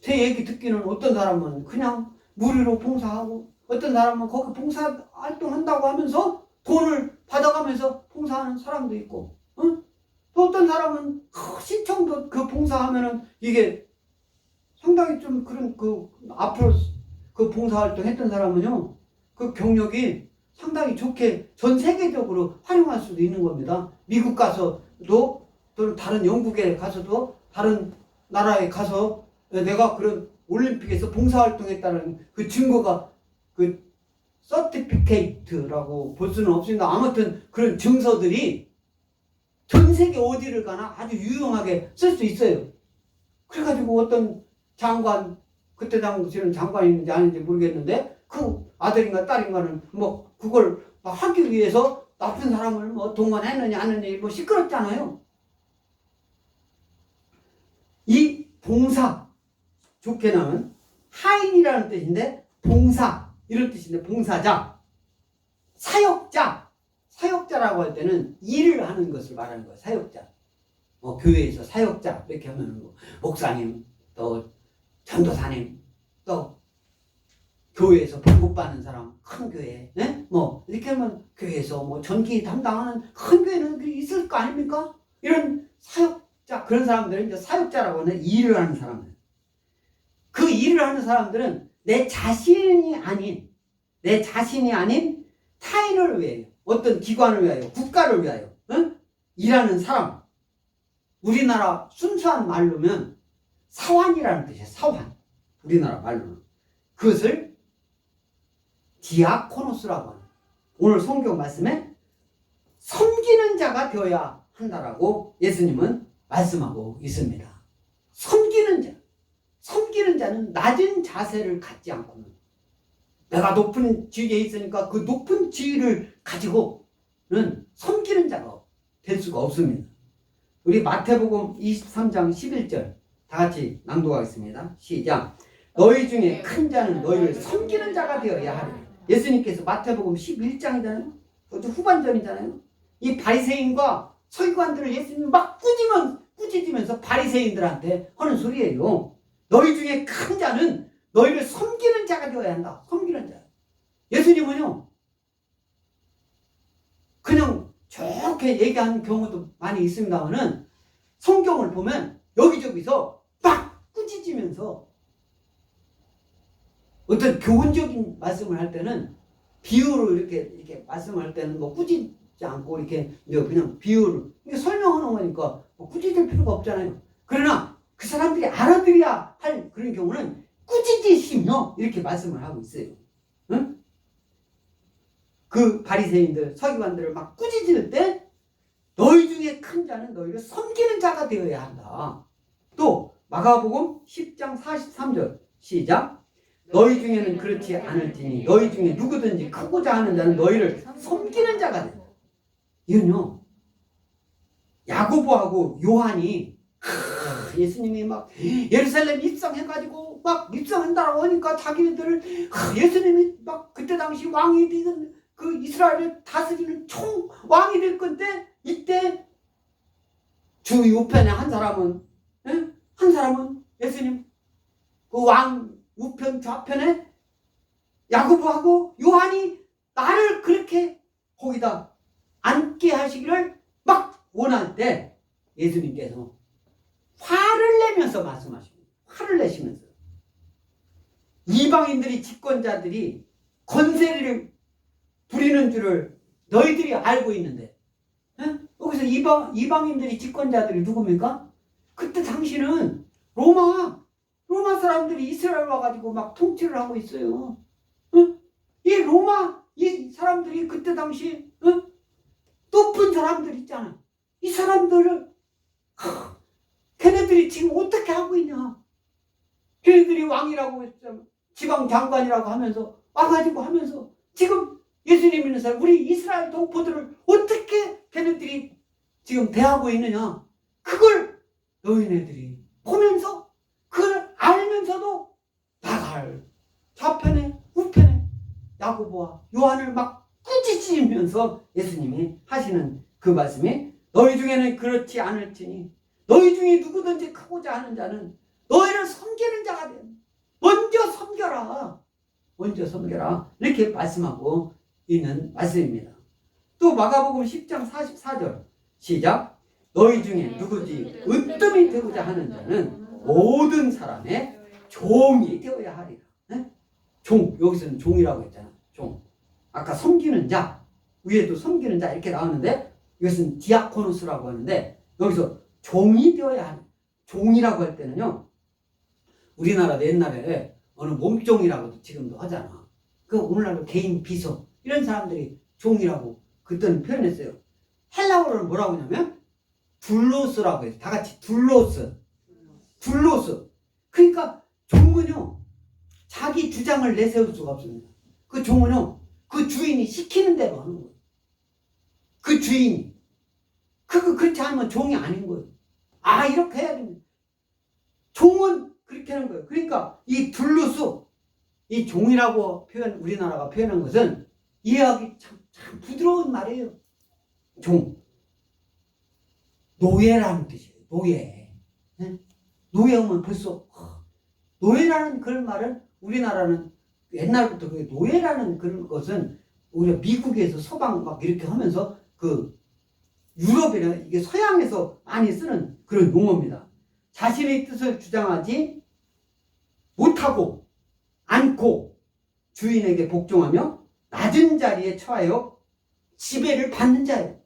제 얘기 듣기는 어떤 사람은 그냥 무료로 봉사하고, 어떤 사람은 거기 봉사 활동한다고 하면서 돈을 받아가면서 봉사하는 사람도 있고, 응? 또 어떤 사람은 시청도 그 봉사하면은 이게 상당히 좀 그런 앞으로 그 봉사활동 했던 사람은요, 그 경력이 상당히 좋게 전 세계적으로 활용할 수도 있는 겁니다. 미국 가서도, 또는 다른 영국에 가서도, 다른 나라에 가서 내가 그런 올림픽에서 봉사활동했다는 그 증거가, 그 서티피케이트라고 볼 수는 없습니다. 아무튼 그런 증서들이 전 세계 어디를 가나 아주 유용하게 쓸 수 있어요. 그래가지고 어떤 장관, 그때 당시에는 장관인지 아닌지 모르겠는데 그 아들인가 딸인가는 뭐 그걸 하기 위해서 나쁜 사람을 뭐 동원했느냐 안 했느냐 뭐 시끄럽잖아요. 이 봉사, 좋게 나면 하인이라는 뜻인데 봉사, 이런 뜻인데 봉사자, 사역자, 사역자라고 할 때는 일을 하는 것을 말하는 거예요. 사역자. 교회에서 사역자 이렇게 하면 뭐 목사님, 또 전도사님, 또 교회에서 봉급받는 사람, 큰 교회, 네? 뭐 이렇게 하면 교회에서 뭐 전기 담당하는 큰 교회는 있을 거 아닙니까? 이런 사역자, 그런 사람들은 이제 사역자라고 하는 일을 하는 사람들. 그 일을 하는 사람들은 내 자신이 아닌 타인을 위하여, 어떤 기관을 위하여, 국가를 위하여, 응? 일하는 사람. 우리나라 순수한 말로면 사환이라는 뜻이에요. 사환. 우리나라 말로는. 그것을 디아코노스라고 하는, 오늘 성경 말씀에 섬기는 자가 되어야 한다라고 예수님은 말씀하고 있습니다. 섬기는 자. 섬기는 자는 낮은 자세를 갖지 않고는, 내가 높은 지위에 있으니까 그 높은 지위를 가지고는 섬기는 자가 될 수가 없습니다. 우리 마태복음 23장 11절 다 같이 낭독하겠습니다. 시작. 너희 중에 큰 자는 너희를 섬기는 자가 되어야 하리. 예수님께서 마태복음 11장이잖아요. 그것도 후반전이잖아요. 이 바리새인과 서기관들을 예수님이 막 꾸짖으면서 바리새인들한테 하는 소리예요. 너희 중에 큰 자는 너희를 섬기는 자가 되어야 한다. 섬기는 자. 예수님은요, 그냥 좋게 얘기하는 경우도 많이 있습니다만은 성경을 보면 여기저기서 막 꾸짖으면서 어떤 교훈적인 말씀을 할 때는 비유로 이렇게 말씀을 할 때는 뭐 꾸짖지 않고 이렇게 그냥 비유를 설명하는 거니까 뭐 꾸짖을 필요가 없잖아요. 그러나 그 사람들이 알아들어야 할 그런 경우는 꾸짖으시며 이렇게 말씀을 하고 있어요. 응? 그 바리새인들, 서기관들을 막 꾸짖을 때 너희 중에 큰 자는 너희를 섬기는 자가 되어야 한다. 또 마가복음 10장 43절 시작. 너희 중에는 그렇지 않을지니 너희 중에 누구든지 크고자 하는 자는 너희를 섬기는 자가 된다. 이건요, 야고보하고 요한이 예수님이 막 예루살렘 입성해가지고 막 입성한다고 하니까 자기네들 예수님이 막 그때 당시 왕이 되는 그 이스라엘을 다스리는 총 왕이 될 건데, 이때 주 우편에 한 사람은 예수님 그 왕 우편 좌편에 야고보하고 요한이 나를 그렇게 거기다 앉게 하시기를 막 원할 때 예수님께서 화를 내면서 말씀하십니다. 화를 내시면서 이방인들이, 집권자들이 권세를 부리는 줄을 너희들이 알고 있는데, 여기서 이방인들이, 집권자들이 누굽니까? 그때 당시는 로마 사람들이 이스라엘 와가지고 막 통치를 하고 있어요. 이 사람들이 그때 당시 높은 사람들 있잖아. 이 사람들을 걔네들이 지금 어떻게 하고 있냐. 걔네들이 왕이라고 했잖아. 지방 장관이라고 하면서 와가지고 하면서 지금 예수님 믿는 사람 우리 이스라엘 동포들을 어떻게 걔네들이 지금 대하고 있느냐. 그걸 너희네들이 보면서 그걸 알면서도 나갈 좌편에 우편에 야고보와 요한을 막 꾸짖으면서 예수님이 하시는 그 말씀이 너희 중에는 그렇지 않을지니 너희 중에 누구든지 크고자 하는 자는 너희를 섬기는 자가 돼. 먼저 섬겨라. 먼저 섬겨라. 이렇게 말씀하고 있는 말씀입니다. 또 마가복음 10장 44절 시작. 너희 중에 누구지 으뜸이 되고자 하는 자는 모든 사람의 종이 되어야 하리라. 네? 종, 여기서는 종이라고 했잖아. 종. 아까 섬기는 자, 위에도 섬기는 자 이렇게 나오는데 이것은 디아코노스라고 하는데 여기서 종이 되어야 하는, 종이라고 할 때는요, 우리나라도 옛날에 어느 몸종이라고도 지금도 하잖아. 그 오늘날도 개인 비서 이런 사람들이 종이라고 그때는 표현했어요. 헬라어로는 뭐라고 하냐면 둘로스라고 해서 다 같이 둘로스. 그러니까 종은요 자기 주장을 내세울 수가 없습니다. 그 종은요 그 주인이 시키는 대로 하는 거예요. 그 주인이 그렇지 않으면 종이 아닌 거예요. 아 이렇게 해야 됩니다. 종은 그렇게 하는 거예요. 그러니까 이 둘로스 이 종이라고 우리나라가 표현한 것은 이해하기 참 부드러운 말이에요. 종. 노예라는 뜻이에요. 노예. 네? 노예하면 벌써 노예라는 그런 말은 우리나라는 옛날부터 그 노예라는 그런 것은 우리가 미국에서 서방 막 이렇게 하면서 그 유럽이나 이게 서양에서 많이 쓰는 그런 용어입니다. 자신의 뜻을 주장하지 못하고 않고 주인에게 복종하며 낮은 자리에 처하여 지배를 받는 자예요.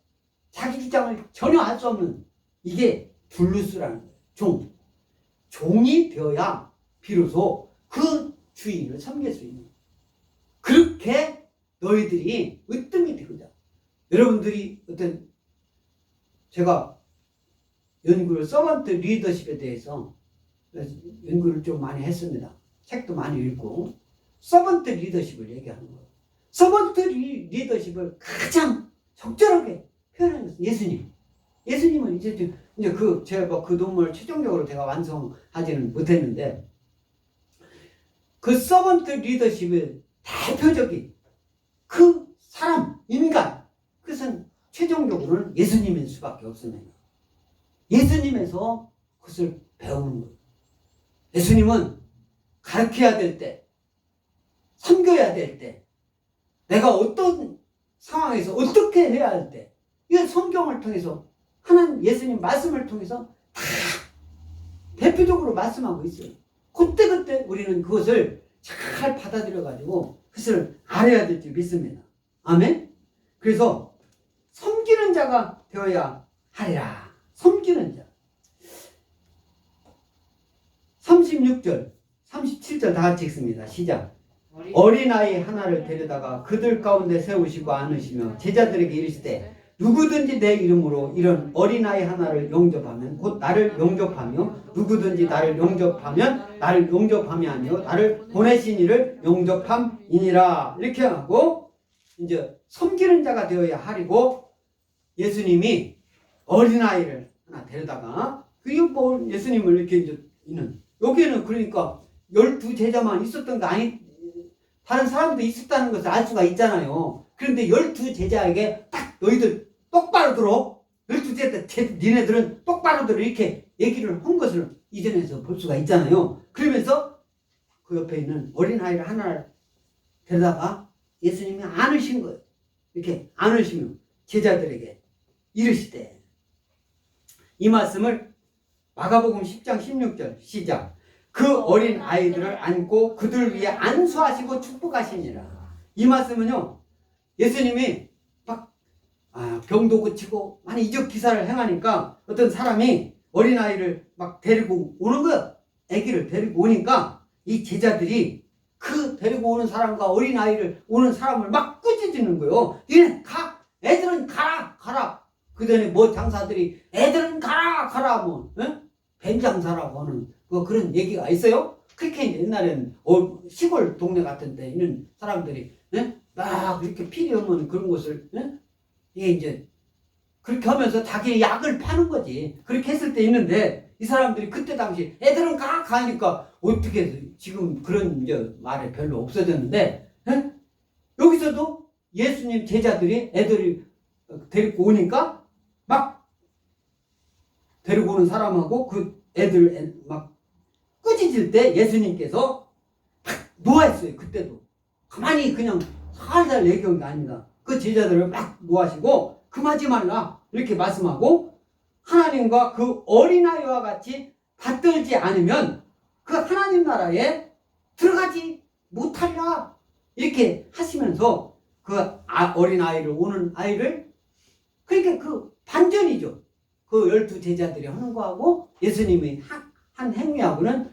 자기 주장을 전혀 할 수 없는 이게 둘루스라는 거예요. 종. 종이 되어야 비로소 그 주인을 섬길 수 있는 거예요. 그렇게 너희들이 으뜸이 되고자. 여러분들이 어떤 제가 연구를 서번트 리더십에 대해서 연구를 좀 많이 했습니다. 책도 많이 읽고 서번트 리더십을 얘기하는 거예요. 서번트 리더십을 가장 적절하게 표현하는 것은 예수님. 예수님은 이제 제가 그 논문을 최종적으로 제가 완성하지는 못했는데 그 서번트 리더십의 대표적인 그 사람, 인간, 그것은 최종적으로는 예수님일 수밖에 없습니다. 예수님에서 그것을 배우는 거예요. 예수님은 가르쳐야 될 때, 섬겨야 될 때, 내가 어떤 상황에서 어떻게 해야 할 때, 이건 성경을 통해서 하나님 예수님 말씀을 통해서 다 대표적으로 말씀하고 있어요. 그때 우리는 그것을 잘 받아들여 가지고 그것을 알아야 될 줄 믿습니다. 아멘. 그래서 섬기는 자가 되어야 하리라. 섬기는 자. 36절, 37절 다 같이 읽습니다. 시작. 어린아이 하나를 데려다가 그들 가운데 세우시고 안으시며 제자들에게 이르시되 누구든지 내 이름으로 이런 어린아이 하나를 영접하면 곧 나를 영접하며 누구든지 나를 영접하면 나를 영접함이 아니요 나를 보내신 이를 영접함이니라. 이렇게 하고 이제 섬기는 자가 되어야 하리고 예수님이 어린아이를 하나 데려다가 그게 뭐 예수님을 이렇게 이제 있는 여기에는 그러니까 12제자만 있었던 거 아니 다른 사람도 있었다는 것을 알 수가 있잖아요. 그런데 12제자에게 딱 너희들 똑바로 들어. 12제자 니네들은 똑바로 들어. 이렇게 얘기를 한 것을 이전에서 볼 수가 있잖아요. 그러면서 그 옆에 있는 어린아이를 하나를 데려다가 예수님이 안으신 거예요. 이렇게 안으시며 제자들에게 이르시되 이 말씀을 마가복음 10장 16절 시작. 그 어린 아이들을 안고 그들 위에 안수하시고 축복하시니라. 이 말씀은요 예수님이 막 병도 고치고 많이 이적 기사를 행하니까 어떤 사람이 어린 아이를 막 데리고 오는 거야. 아기를 데리고 오니까 이 제자들이 그 데리고 오는 사람과 어린 아이를 오는 사람을 막 꾸짖는 거예요. 얘네 가, 애들은 가라. 그 전에 뭐 장사들이 애들은 가라 가라 뭐 뱀 장사라고 하는 뭐 그런 얘기가 있어요. 그렇게 옛날에는 시골 동네 같은 데 있는 사람들이 막 이렇게 필이 없는 그런 곳을 이게 이제 그렇게 하면서 자기 약을 파는 거지. 그렇게 했을 때 있는데 이 사람들이 그때 당시 애들은 가니까 어떻게 지금 그런 이제 말이 별로 없어졌는데 여기서도 예수님 제자들이 애들이 데리고 오니까 막 데리고 오는 사람하고 그 애들 막 꾸짖을 때 예수님께서 놓아했어요. 그때도 가만히 그냥 살살 얘기한 게 아닙니다. 그 제자들을 막 놓아시고 금하지 말라 이렇게 말씀하고 하나님과 그 어린아이와 같이 받들지 않으면 그 하나님 나라에 들어가지 못하리라 이렇게 하시면서 그 어린아이를 오는 아이를 그러니까 그 반전이죠. 그 12제자들이 하는 거하고 예수님이 한 행위하고는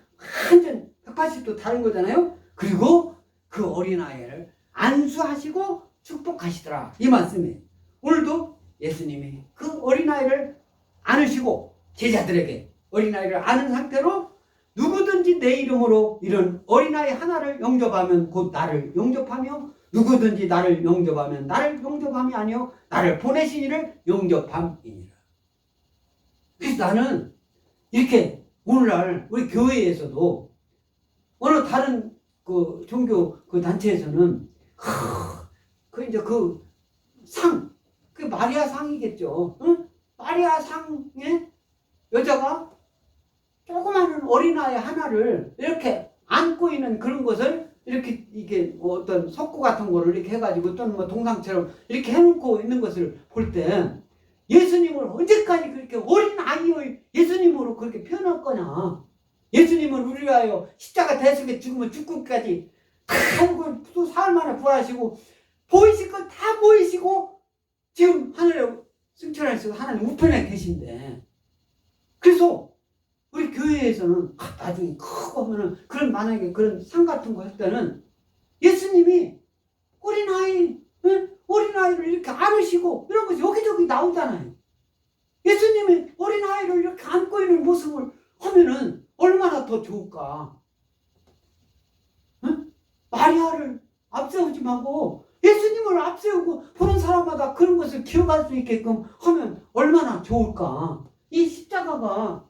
완전 180도 다른 거잖아요. 그리고 그 어린아이를 안수하시고 축복하시더라 이 말씀이에요. 오늘도 예수님이 그 어린아이를 안으시고 제자들에게 어린아이를 안은 상태로 누구든지 내 이름으로 이런 어린아이 하나를 영접하면 곧 나를 영접하며 누구든지 나를 영접하면 나를 영접함이 아니요 나를 보내신 이를 영접함이니라. 그래서 나는 이렇게 오늘날 우리 교회에서도 어느 다른 그 종교 그 단체에서는 그 이제 그 상, 그 마리아 상이겠죠. 응? 마리아 상에 여자가 조그마한 어린아이 하나를 이렇게 안고 있는 그런 것을 이렇게 이게 어떤 석고 같은 거를 이렇게 해가지고 또는 뭐 동상처럼 이렇게 해놓고 있는 것을 볼 때 예수님을 언제까지 그렇게 어린아이의 예수님으로 그렇게 표현할 거냐. 예수님은 우리를 위하여 십자가 대속에 죽으면 죽기까지 다 하고 또 사흘 만에 부활하시고 보이실 건 다 보이시고 지금 하늘에 승천하시고 하나님 우편에 계신데 그래서 우리 교회에서는 나중에 크고 하면은 그런 만약에 그런 상 같은 거 할 때는 예수님이 어린아이를 이렇게 안으시고 이런 것이 여기저기 나오잖아요. 예수님이 어린아이를 이렇게 안고 있는 모습을 하면은 얼마나 더 좋을까. 마리아를 앞세우지 말고 예수님을 앞세우고 보는 사람마다 그런 것을 기억할 수 있게끔 하면 얼마나 좋을까. 이 십자가가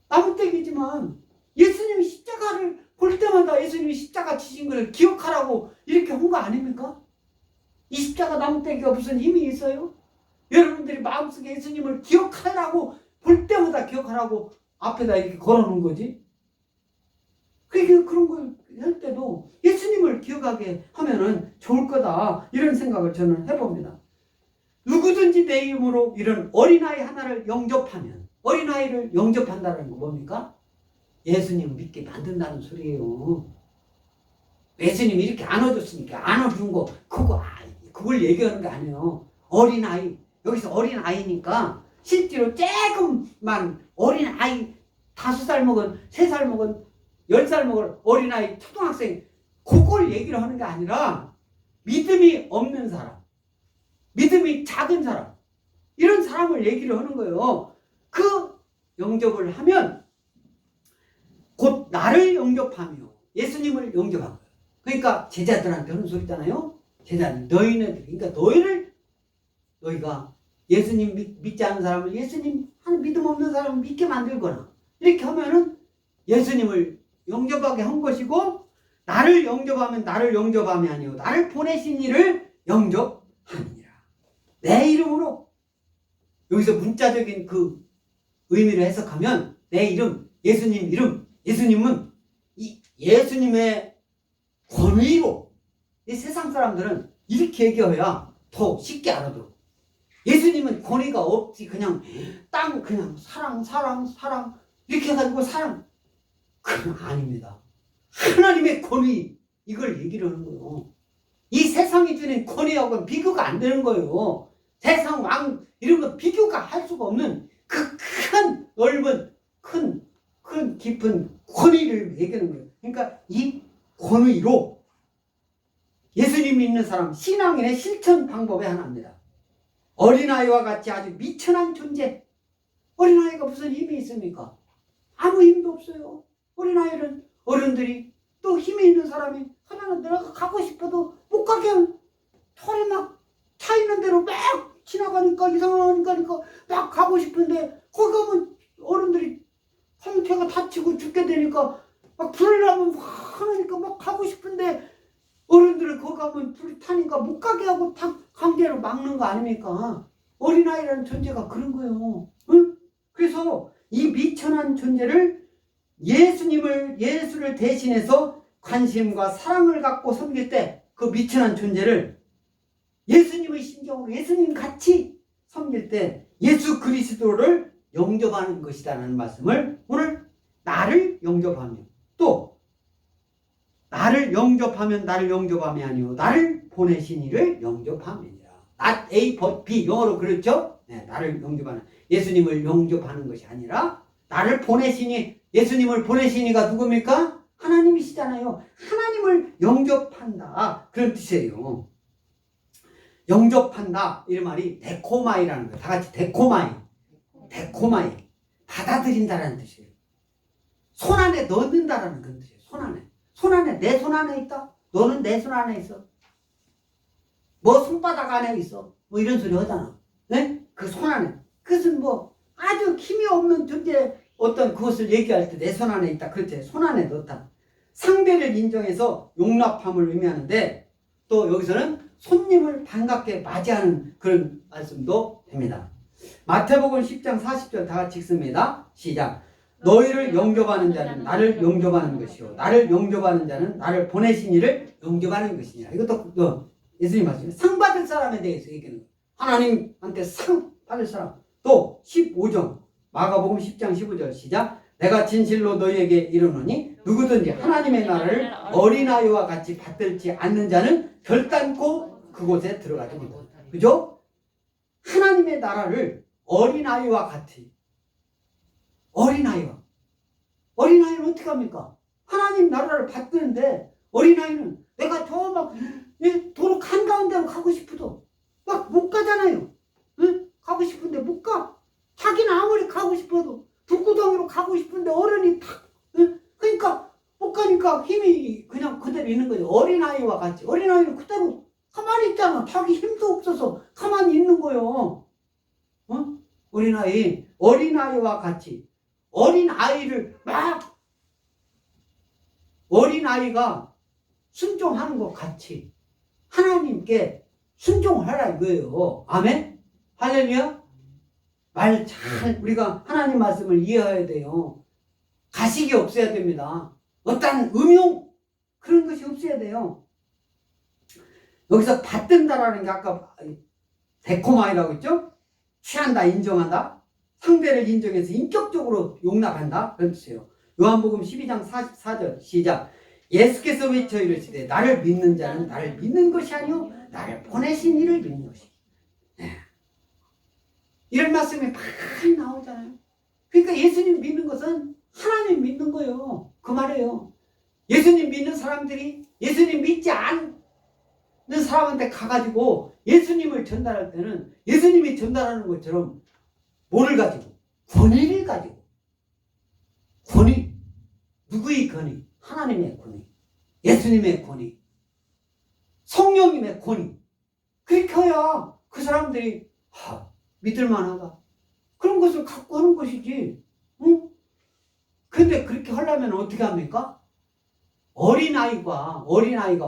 나무떼기지만 예수님이 십자가를 볼 때마다 예수님이 십자가 지신 것을 기억하라고 이렇게 한 거 아닙니까? 이 십자가 나무떼기가 무슨 힘이 있어요? 여러분들이 마음속에 예수님을 기억하라고 볼 때마다 기억하라고 앞에다 이렇게 걸어놓은 거지. 그러니까 그런 걸 할 때도 예수님을 기억하게 하면은 좋을 거다 이런 생각을 저는 해봅니다. 누구든지 내 이름으로 이런 어린아이 하나를 영접하면 어린아이를 영접한다는 거 뭡니까? 예수님 믿게 만든다는 소리예요. 예수님이 이렇게 안아줬으니까 안아준 거 그걸 얘기하는 게 아니에요. 어린아이 여기서 어린아이니까 실제로 조금만 어린아이 5살 먹은 3살 먹은 10살 먹은 어린아이 초등학생 그걸 얘기를 하는 게 아니라 믿음이 없는 사람 믿음이 작은 사람 이런 사람을 얘기를 하는 거예요. 그 영접을 하면 곧 나를 영접하며 예수님을 영접한 거예요. 그러니까 제자들한테 하는 소리잖아요. 제자들 그러니까 너희가 예수님 믿지 않는 사람을 예수님 한 믿음 없는 사람을 믿게 만들거나 이렇게 하면은 예수님을 영접하게 한 것이고 나를 영접하면 나를 영접함이 아니요 나를 보내신 이를 영접하느니라. 내 이름으로 여기서 문자적인 그 의미를 해석하면 내 이름 예수님 이름 예수님은 이 예수님의 권위로 이 세상 사람들은 이렇게 얘기해야 더 쉽게 알아들어. 예수님은 권위가 없지 그냥 그냥 사랑 이렇게 해가지고 사랑 그건 아닙니다. 하나님의 권위 이걸 얘기를 하는 거예요. 이 세상이 주는 권위하고는 비교가 안 되는 거예요. 세상 왕 이런 거 비교가 할 수가 없는 그 큰 넓은 큰 깊은 권위를 얘기하는 거예요. 그러니까 이 권위로 예수님 믿는 사람 신앙인의 실천 방법의 하나입니다. 어린아이와 같이 아주 미천한 존재. 어린아이가 무슨 힘이 있습니까? 아무 힘도 없어요. 어린아이는 어른들이 또 힘이 있는 사람이 하나는 내가 가고 싶어도 못 가게 하면 털이 막 차 있는 대로 막 지나가니까 이상하니까 막 가고 싶은데 거기 가면 어른들이 상태가 다치고 죽게 되니까 막 불을 나면 화나니까 막 가고 싶은데 어른들은 거기 가면 불이 타니까 못 가게 하고 다 강제로 막는 거 아닙니까? 어린아이라는 존재가 그런 거예요. 응? 그래서 이 미천한 존재를 예수를 대신해서 관심과 사랑을 갖고 섬길 때 그 미천한 존재를 예수님의 심정으로 예수님 같이 섬길 때 예수 그리스도를 영접하는 것이라는 말씀을 오늘 나를 영접하며 또 나를 영접함이 아니오 나를 보내신 이를 영접함이니라. Not A but B 영어로 그렇죠? 네, 나를 영접하는 예수님을 영접하는 것이 아니라 나를 보내시니 예수님을 보내시니가 누굽니까? 하나님이시잖아요. 하나님을 영접한다 그런 뜻이에요. 영접한다 이런 말이 데코마이라는 거예요. 다 같이 데코마이 받아들인다라는 뜻이에요. 손 안에 넣는다라는 그런 뜻이에요. 손 안에 내 손 안에 있다. 너는 내 손 안에 있어. 뭐 손바닥 안에 있어. 뭐 이런 소리 하잖아. 네? 그 손 안에. 그것은 뭐 아주 힘이 없는 존재 어떤 그것을 얘기할 때 내 손 안에 있다. 그렇지. 손 안에 넣다. 상대를 인정해서 용납함을 의미하는데 또 여기서는 손님을 반갑게 맞이하는 그런 말씀도 됩니다. 마태복음 10장 40절 다 같이 읽습니다. 시작. 너희를 영접하는 자는 나를 영접하는 것이요 나를 영접하는 자는 나를 보내신 이를 영접하는 것이니라. 이것도 예수님 말씀에 상 받을 사람에 대해서 얘기하는 거예요. 하나님한테 상 받을 사람. 또 15절 마가복음 10장 15절 시작. 내가 진실로 너희에게 이르노니 누구든지 하나님의 나라를 어린아이와 같이 받들지 않는 자는 결단코 그곳에 들어가지 못한다. 그죠? 하나님의 나라를 어린아이와 같이 어린아이는 어떻게 합니까? 하나님 나라를 받드는데 어린아이는 내가 저 막 도로 한가운데로 가고 싶어도 막 못 가잖아요. 응? 가고 싶은데 못 가. 자기는 아무리 가고 싶어도 북구덩이로 가고 싶은데 어른이 탁 응? 그러니까 못 가니까 힘이 그냥 그대로 있는 거죠. 어린아이와 같이 어린아이는 그대로 가만히 있잖아. 자기 힘도 없어서 가만히 있는 거예요. 어? 어린아이와 같이 어린아이를 막 어린아이가 순종하는 것 같이 하나님께 순종하라 이거예요. 아멘? 할렐루야? 말 잘 우리가 하나님 말씀을 이해해야 돼요. 가식이 없어야 됩니다. 어떤 음용 그런 것이 없어야 돼요. 여기서 받든다라는 게 아까 데코마이라고 했죠? 취한다, 인정한다. 상대를 인정해서 인격적으로 용납한다. 그런 뜻이에요. 요한복음 12장 44절 시작. 예수께서 외쳐 이르시되 나를 믿는 자는 나를 믿는 것이 아니요 나를 보내신 이를 믿는 것이다. 네. 이런 말씀이 많이 나오잖아요. 그러니까 예수님 믿는 것은 하나님 믿는 거예요. 그 말이에요. 예수님 믿는 사람들이 예수님 믿지 않는 사람한테 가가지고 예수님을 전달할 때는 예수님이 전달하는 것처럼 뭐를 가지고? 권위를 가지고. 권위. 누구의 권위? 하나님의 권위. 예수님의 권위. 성령님의 권위. 그렇게 해야 그 사람들이 믿을만하다. 그런 것을 갖고 하는 것이지. 응? 근데 그렇게 하려면 어떻게 합니까? 어린아이가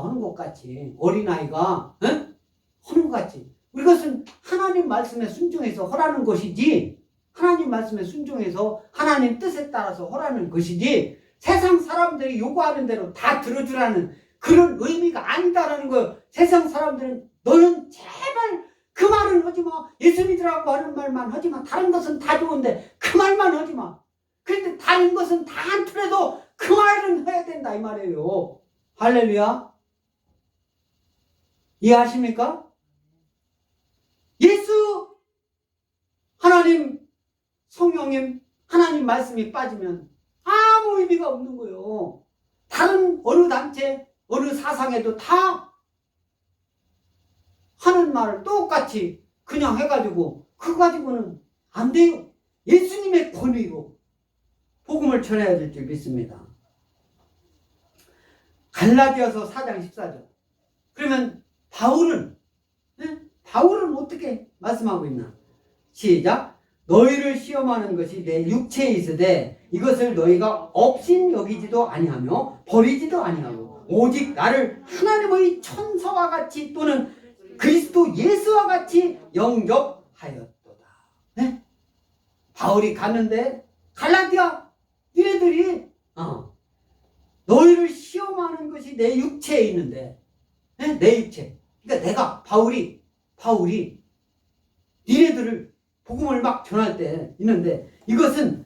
하는 것 같이 어린아이가 응? 하는 것 같이 이것은 하나님 말씀에 순종해서 허라는 것이지 하나님 말씀에 순종해서 하나님 뜻에 따라서 허라는 것이지 세상 사람들이 요구하는 대로 다 들어주라는 그런 의미가 아니다라는 거예요. 세상 사람들은 너는 제발 그 말은 하지 마. 예수 믿으라고 하는 말만 하지 마. 다른 것은 다 좋은데 그 말만 하지 마. 그런데 다른 것은 다 안 틀어도 그 말은 해야 된다 이 말이에요. 할렐루야. 이해하십니까? 예수 하나님 성령님 하나님 말씀이 빠지면 아무 의미가 없는 거예요. 다른 어느 단체 어느 사상에도 다 하는 말을 똑같이 그냥 해가지고 그거 가지고는 안 돼요. 예수님의 권위로 복음을 전해야 될 줄 믿습니다. 갈라디아서 4장 14절. 그러면 바울은 어떻게 말씀하고 있나? 시작. 너희를 시험하는 것이 내 육체에 있으되 이것을 너희가 업신 여기지도 아니하며 버리지도 아니하고 오직 나를 하나님의 천사와 같이 또는 그리스도 예수와 같이 영접하였도다. 네? 바울이 갔는데 갈라디아 니네들이 너희를 시험하는 것이 내 육체에 있는데, 네? 내 육체. 그러니까 내가 바울이 니네들을 복음을 막 전할 때 있는데 이것을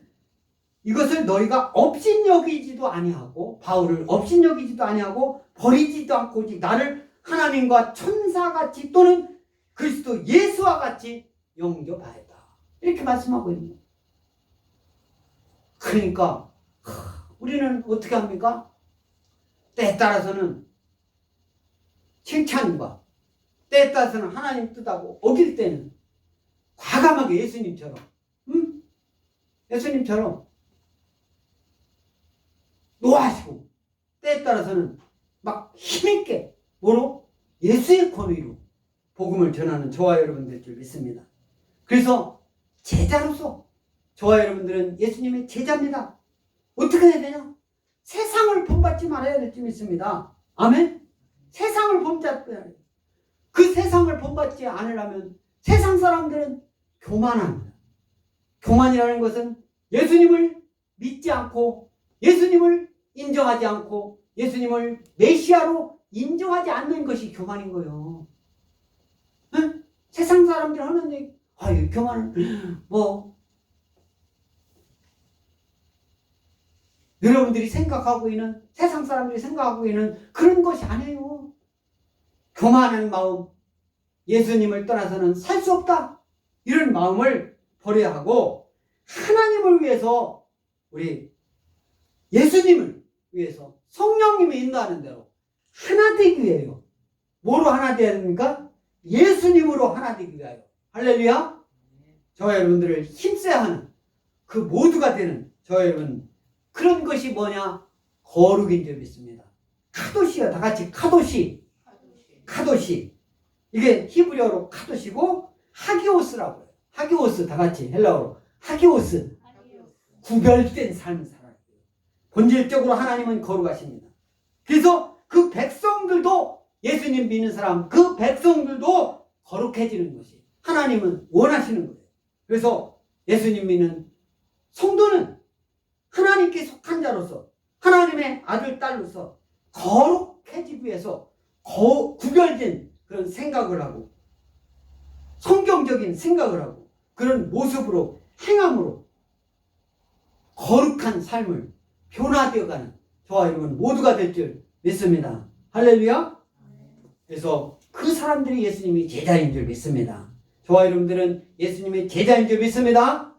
너희가 업신여기지도 아니하고 바울을 업신여기지도 아니하고 버리지도 않고 오직 나를 하나님과 천사같이 또는 그리스도 예수와 같이 영접하였다. 이렇게 말씀하고 있는 거예요. 그러니까 우리는 어떻게 합니까? 때에 따라서는 칭찬과 때에 따라서는 하나님 뜻하고 어길 때는 과감하게 예수님처럼 예수님처럼 노하시고 때에 따라서는 막 힘있게 뭐로? 예수의 권위로 복음을 전하는 저와 여러분들 줄 믿습니다. 그래서 제자로서 저와 여러분들은 예수님의 제자입니다. 어떻게 해야 되냐? 세상을 본받지 말아야 될 줄 믿습니다. 아멘? 세상을 본받지 말아야 돼요. 그 세상을 본받지 않으려면 세상 사람들은 교만합니다. 교만이라는 것은 예수님을 믿지 않고 예수님을 인정하지 않고 예수님을 메시아로 인정하지 않는 것이 교만인 거예요. 응? 세상 사람들 하는 얘기, 교만은 여러분들이 생각하고 있는, 세상 사람들이 생각하고 있는 그런 것이 아니에요. 교만한 마음, 예수님을 떠나서는 살 수 없다. 이런 마음을 버려야 하고 하나님을 위해서 우리 예수님을 위해서 성령님이 인도하는 대로 하나 되기 위해요. 뭐로 하나 되어야 됩니까? 예수님으로 하나 되기 위하여. 할렐루야. 저와 여러분들을 힘써야 하는 그 모두가 되는 저와 여러분 그런 것이 뭐냐? 거룩인 줄 믿습니다. 카도시요. 다 같이 카도시. 이게 히브리어로 카도시고 하기오스라고 해요. 하기오스 다 같이 헬라어로 하기오스. 구별된 삶을 살아야 돼요. 본질적으로 하나님은 거룩하십니다. 그래서 그 백성들도 예수님 믿는 사람 그 백성들도 거룩해지는 것이 하나님은 원하시는 거예요. 그래서 예수님 믿는 성도는 하나님께 속한 자로서 하나님의 아들 딸로서 거룩해지기 위해서 구별된 그런 생각을 하고 성경적인 생각을 하고 그런 모습으로 행함으로 거룩한 삶을 변화되어가는 저와 여러분 모두가 될 줄 믿습니다. 할렐루야. 그래서 그 사람들이 예수님이 제자인 줄 믿습니다. 저와 여러분들은 예수님의 제자인 줄 믿습니다.